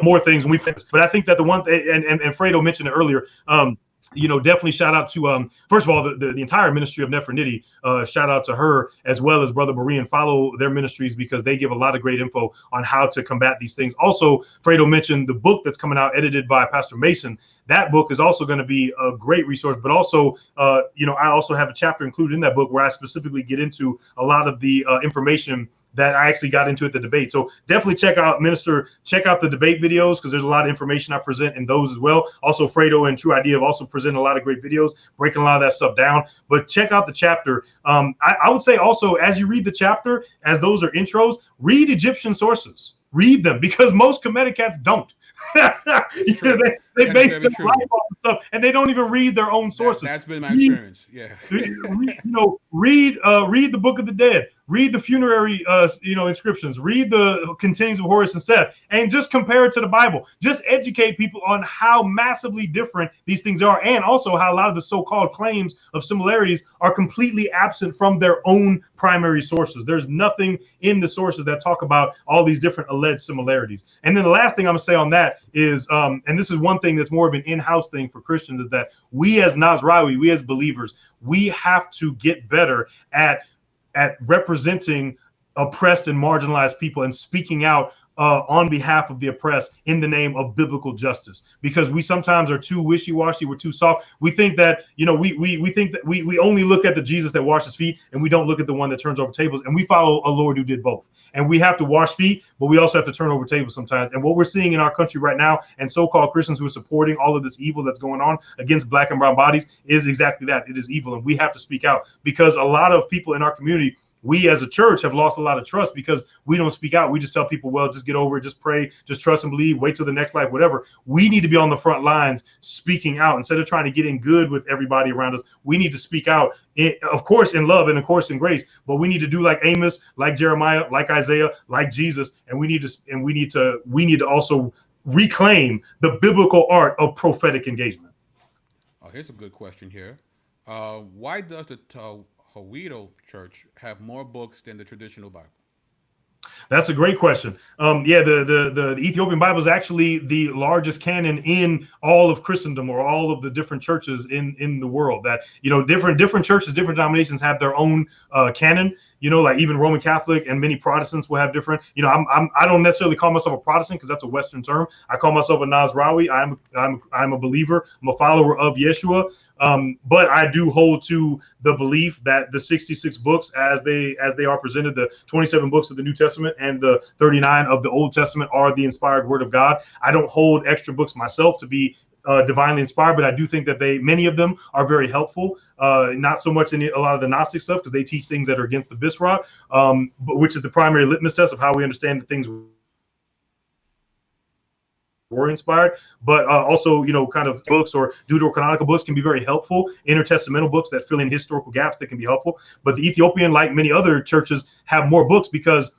more things when we finish. But I think that the one and Fredo mentioned it earlier. Definitely shout out to first of all the entire ministry of Nephroniti. Shout out to her as well as Brother Marie, and follow their ministries because they give a lot of great info on how to combat these things. Also, Fredo mentioned the book that's coming out edited by Pastor Mason. That book is also going to be a great resource, but also, I also have a chapter included in that book where I specifically get into a lot of the information that I actually got into at the debate. So definitely check out the debate videos because there's a lot of information I present in those as well. Also, Fredo and True Idea have also presented a lot of great videos breaking a lot of that stuff down. But check out the chapter. I would say also, as you read the chapter, as those are intros, read Egyptian sources. Read them because most Kemetic cats don't. They base their life on stuff and they don't even read their own sources. That's been my experience. Yeah. Read the Book of the Dead. read the funerary, inscriptions, read the continuings of Horus and Seth, and just compare it to the Bible. Just educate people on how massively different these things are, and also how a lot of the so-called claims of similarities are completely absent from their own primary sources. There's nothing in the sources that talk about all these different alleged similarities. And then the last thing I'm gonna say on that is, and this is one thing that's more of an in-house thing for Christians, is that we as Nazrawi, we as believers, we have to get better at representing oppressed and marginalized people and speaking out on behalf of the oppressed in the name of biblical justice, because we sometimes are too wishy-washy, we're too soft. We think that, we think that we only look at the Jesus that washes feet, and we don't look at the one that turns over tables, and we follow a Lord who did both. And we have to wash feet, but we also have to turn over tables sometimes. And what we're seeing in our country right now, and so-called Christians who are supporting all of this evil that's going on against black and brown bodies, is exactly that. It is evil, and we have to speak out, because a lot of people in our community, we as a church, have lost a lot of trust because we don't speak out. We just tell people, well, just get over it, just pray, just trust and believe, wait till the next life, whatever. We need to be on the front lines speaking out instead of trying to get in good with everybody around us. We need to speak out, of course, in love and of course in grace, but we need to do like Amos, like Jeremiah, like Isaiah, like Jesus, and we need to also reclaim the biblical art of prophetic engagement. Oh, here's a good question here. Why does the Hawido Church have more books than the traditional Bible? That's a great question. The Ethiopian Bible is actually the largest canon in all of Christendom, or all of the different churches in the world. That, different churches, different denominations have their own canon. Like even Roman Catholic and many Protestants will have different. I don't necessarily call myself a Protestant because that's a Western term. I call myself a Nazrawi. I'm a believer. I'm a follower of Yeshua. But I do hold to the belief that the 66 books, as they are presented, the 27 books of the New Testament and the 39 of the Old Testament, are the inspired Word of God. I don't hold extra books myself to be divinely inspired, but I do think that many of them are very helpful. Not so much in a lot of the Gnostic stuff, because they teach things that are against the Bisrot, but which is the primary litmus test of how we understand that things were inspired. But also, kind of books or deuterocanonical books can be very helpful. Intertestamental books that fill in historical gaps, that can be helpful. But the Ethiopian, like many other churches, have more books because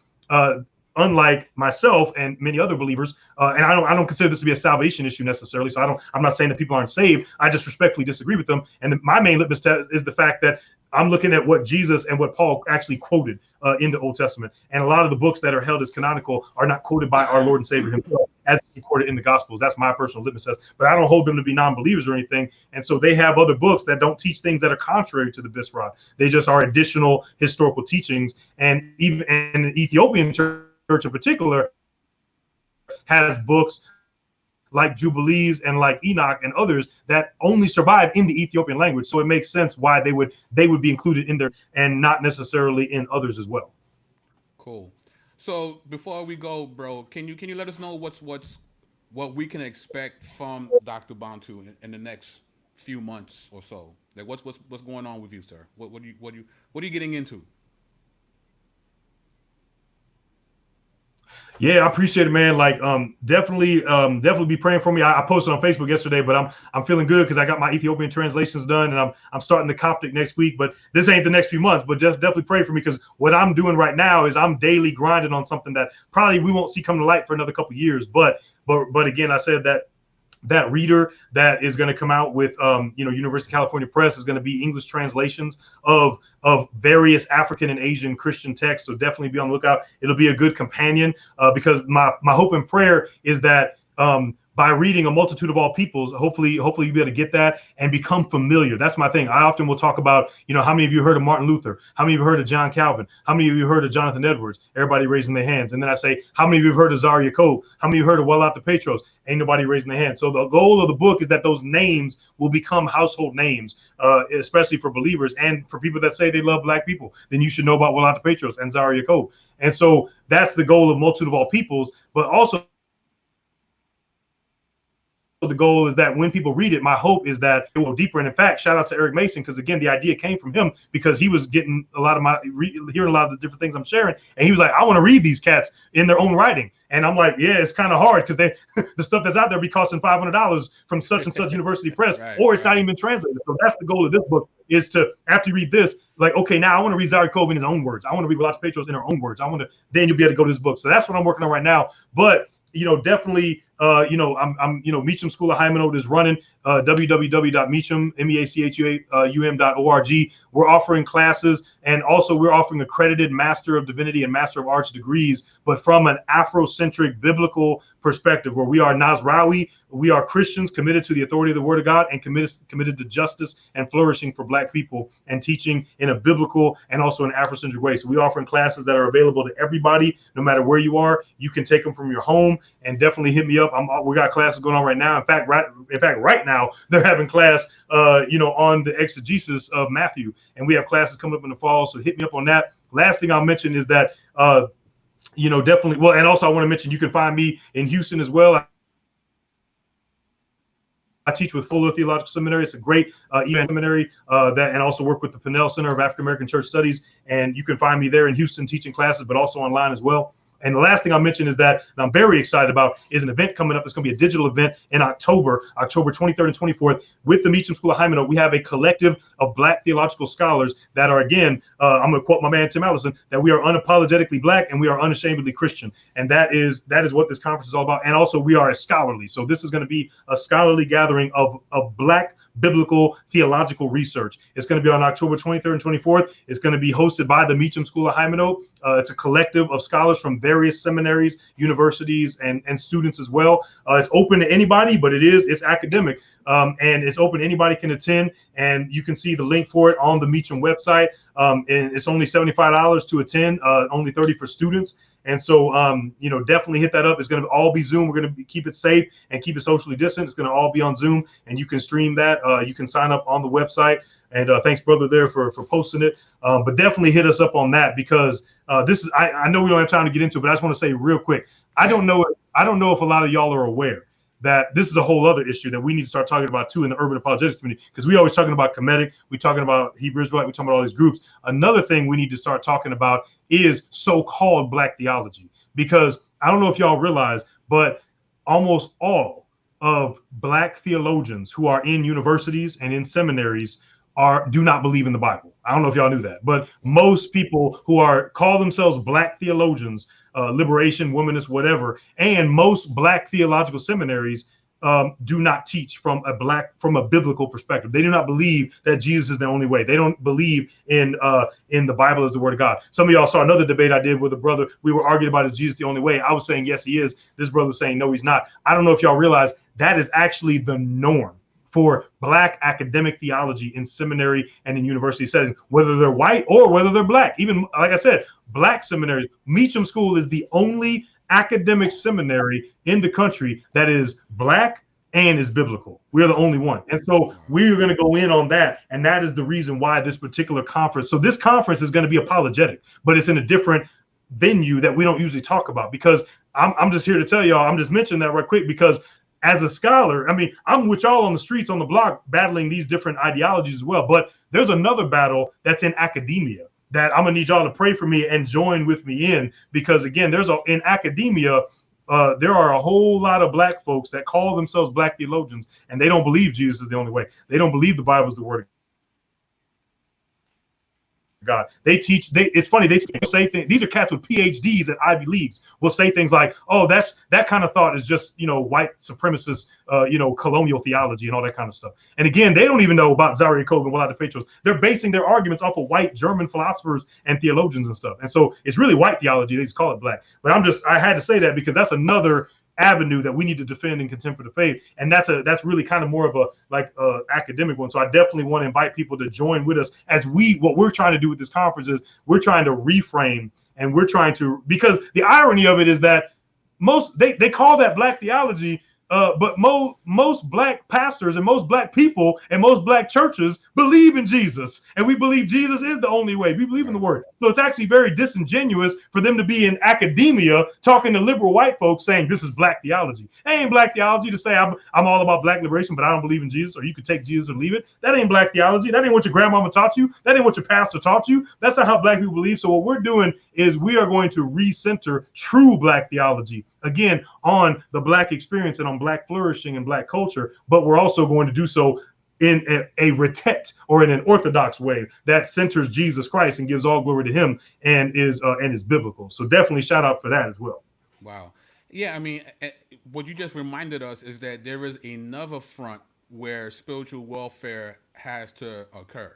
unlike myself and many other believers, and I don't consider this to be a salvation issue necessarily. So I'm not saying that people aren't saved. I just respectfully disagree with them. And my main litmus test is the fact that I'm looking at what Jesus and what Paul actually quoted in the Old Testament. And a lot of the books that are held as canonical are not quoted by our Lord and Savior himself, as recorded in the Gospels. That's my personal litmus test. But I don't hold them to be non-believers or anything. And so they have other books that don't teach things that are contrary to the Bisrot. They just are additional historical teachings. And even in the Ethiopian church in particular has books like Jubilees and like Enoch and others that only survive in the Ethiopian language. So it makes sense why they would be included in there and not necessarily in others as well. Cool. So before we go, bro, can you let us know what we can expect from Dr. Bantu in the next few months or so? Like what's going on with you, sir? What are you getting into? Yeah, I appreciate it, man. Like, definitely be praying for me. I posted on Facebook yesterday, but I'm feeling good because I got my Ethiopian translations done, and I'm starting the Coptic next week. But this ain't the next few months. But just definitely pray for me, because what I'm doing right now is I'm daily grinding on something that probably we won't see come to light for another couple of years. But again, I said that reader that is going to come out with University of California Press is going to be English translations of various African and Asian Christian texts. So definitely be on the lookout. It'll be a good companion because my hope and prayer is that by reading A Multitude of All Peoples, hopefully you'll be able to get that and become familiar. That's my thing. I often will talk about, how many of you heard of Martin Luther? How many of you heard of John Calvin? How many of you heard of Jonathan Edwards? Everybody raising their hands. And then I say, how many of you have heard of Zera Yacob? How many of you heard of Walatta Petros? Ain't nobody raising their hand. So the goal of the book is that those names will become household names, especially for believers and for people that say they love Black people. Then you should know about Walatta Petros and Zera Yacob. And so that's the goal of Multitude of All Peoples, but also the goal is that when people read it, my hope is that it will go deeper. And in fact, shout out to Eric Mason, because again, the idea came from him because he was getting hearing a lot of the different things I'm sharing. And he was like, I want to read these cats in their own writing. And I'm like, yeah, it's kind of hard because the stuff that's out there be costing $500 from such and such university press, or it's not even translated. So that's the goal of this book, is to, after you read this, like, okay, now I want to read Zera Yacob in his own words. I want to read Walatta Petros in her own words. Then you'll be able to go to this book. So that's what I'm working on right now. But, definitely, Meacham School of Hymenode is running, www.meacham, meachum.org. We're offering classes, and also we're offering accredited Master of Divinity and Master of Arts degrees, but from an Afrocentric biblical perspective, where we are Nazrawi, we are Christians committed to the authority of the Word of God and committed to justice and flourishing for Black people, and teaching in a biblical and also an Afrocentric way. So we're offering classes that are available to everybody, no matter where you are. You can take them from your home, and definitely hit me up. We got classes going on right now. In fact, right now they're having class, on the exegesis of Matthew, and we have classes coming up in the fall. So hit me up on that. Last thing I'll mention is that, definitely. Well, and also I want to mention you can find me in Houston as well. I teach with Fuller Theological Seminary. It's a great seminary and also work with the Pinnell Center of African American Church Studies. And you can find me there in Houston teaching classes, but also online as well. And the last thing I'll mention is that I'm very excited about is an event coming up. It's going to be a digital event in October 23rd and 24th with the Meacham School of Hymenode. We have a collective of Black theological scholars that are, again, I'm going to quote my man Tim Allison, that we are unapologetically Black and we are unashamedly Christian. And that is what this conference is all about. And also we are scholarly. So this is going to be a scholarly gathering of Black biblical theological research. It's going to be on October 23rd and 24th. It's going to be hosted by the Meacham School of Hymenode. It's a collective of scholars from various seminaries, universities, and students as well. It's open to anybody, but it's academic. And it's open. Anybody can attend, and you can see the link for it on the Meacham website. And it's only $75 to attend, only $30 for students. And so, definitely hit that up. It's going to all be Zoom. We're going to keep it safe and keep it socially distant. It's going to all be on Zoom, and you can stream that. You can sign up on the website. And thanks, brother, there for posting it. But definitely hit us up on that, because this is, I know we don't have time to get into it, but I just want to say real quick, I don't know if a lot of y'all are aware that this is a whole other issue that we need to start talking about too in the urban apologetics community, because we always talking about Kemetic, we talking about Hebrew Israelite, we talking about all these groups. Another thing we need to start talking about is so-called Black theology, because I don't know if y'all realize, but almost all of Black theologians who are in universities and in seminaries do not believe in the Bible. I don't know if y'all knew that, but most people who call themselves Black theologians, liberation, womanist, whatever, and most Black theological seminaries do not teach from a biblical perspective. They do not believe that Jesus is the only way. They don't believe in the Bible as the Word of God. Some of y'all saw another debate I did with a brother. We were arguing about, is Jesus the only way? I was saying yes, he is. This brother was saying no, he's not. I don't know if y'all realize that is actually the norm for Black academic theology in seminary and in university settings, whether they're white or whether they're Black. Even, like I said, Black seminaries. Meacham School is the only academic seminary in the country that is Black and is biblical. We're the only one. And so we're going to go in on that. And that is the reason why this particular conference. So this conference is going to be apologetic, but it's in a different venue that we don't usually talk about, because I'm just here to tell y'all, I'm just mentioning that right quick, because as a scholar, I mean, I'm with y'all on the streets, on the block, battling these different ideologies as well. But there's another battle that's in academia that I'm gonna need y'all to pray for me and join with me in, because again, in academia, there are a whole lot of Black folks that call themselves Black theologians, and they don't believe Jesus is the only way. They don't believe the Bible is the Word of God. It's funny, they say things. These are cats with PhDs at Ivy Leagues will say things like, oh, that kind of thought is just, white supremacist, colonial theology and all that kind of stuff. And again, they don't even know about Zera Yacob and Walatta Petros. They're basing their arguments off of white German philosophers and theologians and stuff. And so it's really white theology. They just call it Black. But I had to say that because that's another avenue that we need to defend and contend for the faith, and that's really kind of more of a academic one. So I definitely want to invite people to join with us as what we're trying to do with this conference is we're trying to reframe, and we're trying to, because the irony of it is that they call that Black theology, but most Black pastors and most Black people and most Black churches believe in Jesus, and we believe Jesus is the only way. We believe in the Word. So it's actually very disingenuous for them to be in academia talking to liberal white folks saying this is Black theology. It ain't Black theology to say I'm all about Black liberation, but I don't believe in Jesus, or you could take Jesus or leave it. That ain't Black theology. That ain't what your grandmama taught you. That ain't what your pastor taught you. That's not how Black people believe. So what we're doing is we are going to recenter true Black theology, again, on the Black experience and on Black flourishing and Black culture, but we're also going to do so in a retet or in an orthodox way that centers Jesus Christ and gives all glory to him and is biblical. So definitely shout out for that as well. Wow. Yeah, I mean, what you just reminded us is that there is another front where spiritual warfare has to occur.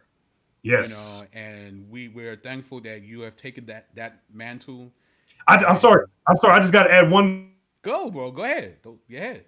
Yes. And we're thankful that you have taken that mantle. I'm sorry. I just got to add one. Go, bro. Go ahead. Go ahead.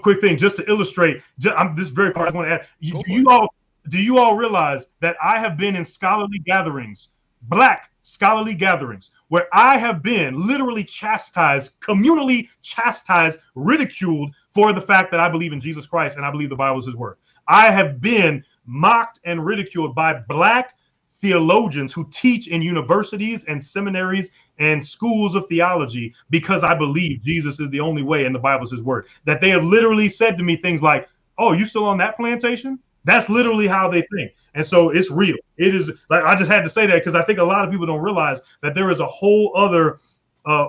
Quick thing just to illustrate. This very part I want to add. Do you all realize that I have been in scholarly gatherings, black scholarly gatherings, where I have been literally chastised, communally chastised, ridiculed for the fact that I believe in Jesus Christ and I believe the Bible is his word. I have been mocked and ridiculed by black theologians who teach in universities and seminaries and schools of theology because I believe Jesus is the only way and the Bible is his word. That they have literally said to me things like, "Oh, you still on that plantation?" That's literally how they think. And so it's real. It is like, I just had to say that because I think a lot of people don't realize that there is a whole other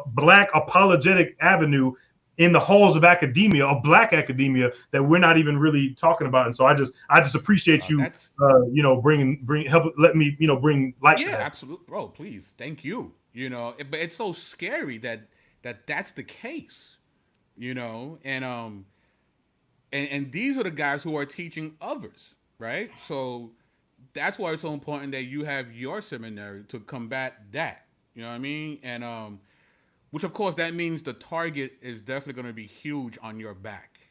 black apologetic avenue in the halls of academia, of black academia, that we're not even really talking about. And so I just appreciate you, let me bring light to that. Yeah, absolutely, bro. Please, thank you. But it's so scary that that's the case. And these are the guys who are teaching others, right? So that's why it's so important that you have your seminary to combat that. You know what I mean? And which of course that means the target is definitely going to be huge on your back.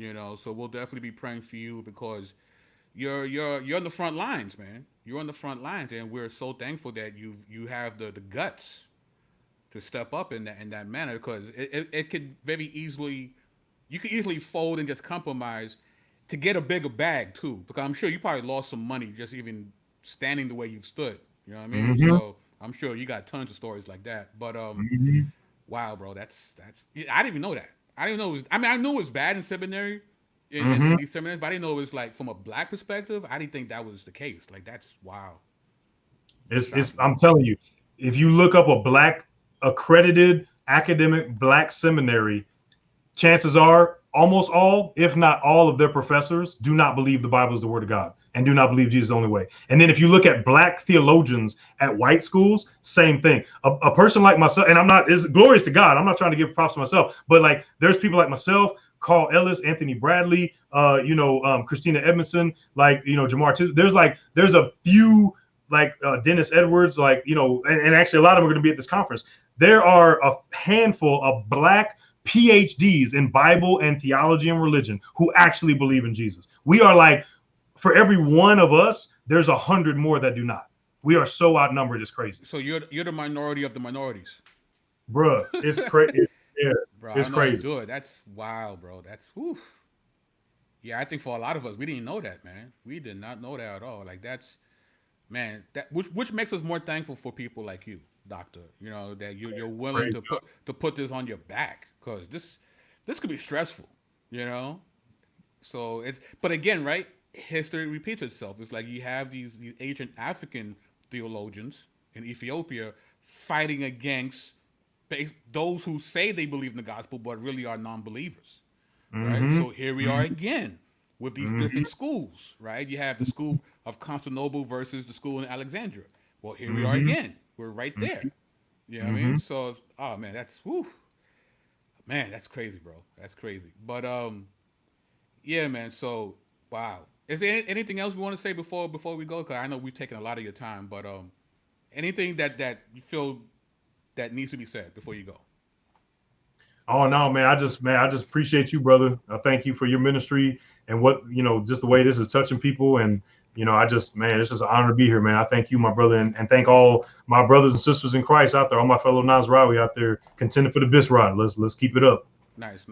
So we'll definitely be praying for you because you're on the front lines, man. You're on the front lines, and we're so thankful that you have the guts to step up in that manner because it could very easily. You could easily fold and just compromise to get a bigger bag too, because I'm sure you probably lost some money just even standing the way you've stood. You know what I mean? Mm-hmm. So I'm sure you got tons of stories like that. But wow, bro, that's I didn't even know that. I didn't know it was. I mean, I knew it was bad in seminary, in these seminaries, but I didn't know it was like from a black perspective. I didn't think that was the case. Like that's wow. I'm telling you, if you look up a black accredited academic black seminary, chances are almost all, if not all of their professors do not believe the Bible is the word of God and do not believe Jesus is the only way. And then if you look at black theologians at white schools, same thing. A person like myself, and it's glorious to God. I'm not trying to give props to myself, but like there's people like myself, Carl Ellis, Anthony Bradley, Christina Edmondson, Jabari. There's a few like Dennis Edwards, and actually a lot of them are going to be at this conference. There are a handful of black PhDs in Bible and theology and religion who actually believe in Jesus. We are like, for every one of us, there's 100 more that do not. We are so outnumbered. It's crazy. So you're the minority of the minorities, bruh. It's crazy. Bro, it's crazy. Do it. That's wild, bro. That's whew. Yeah, I think for a lot of us, we didn't know that, man. We did not know that at all. Like that's, man, that which makes us more thankful for people like you, Doctor. That you're willing to put this on your back. Because this could be stressful, So but again, right? History repeats itself. It's like you have these ancient African theologians in Ethiopia fighting against those who say they believe in the gospel but really are non-believers, right? So here we are again with these different schools, right? You have the school of Constantinople versus the school in Alexandria. Well, here we are again. We're right there. You know what I mean? So, oh man, that's whew. Man, that's crazy, bro. That's crazy. But yeah, man. So wow. Is there anything else we want to say before we go? Because I know we've taken a lot of your time, but anything that you feel that needs to be said before you go? Oh no, man. I just appreciate you, brother. I thank you for your ministry and what just the way this is touching people. And it's just an honor to be here, man. I thank you, my brother, and thank all my brothers and sisters in Christ out there, all my fellow Nazrawi out there contending for the Bisrod. Let's keep it up. Nice.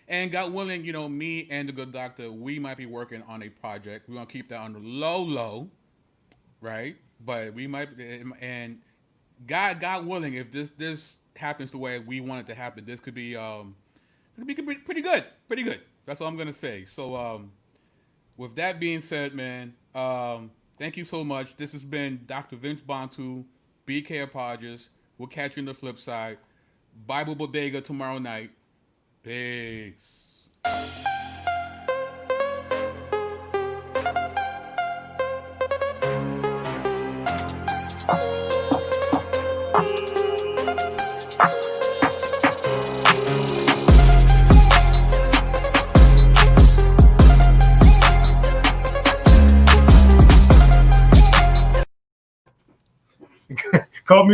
And God willing, me and the good doctor, we might be working on a project. We're gonna keep that on the low, right? But we might, and God willing, if this happens the way we want it to happen, this could be pretty good. That's all I'm gonna say. So with that being said, man, thank you so much. This has been Dr. Vince Bantu, BK Apologist. We'll catch you on the flip side. Bible Bodega tomorrow night. Peace. called me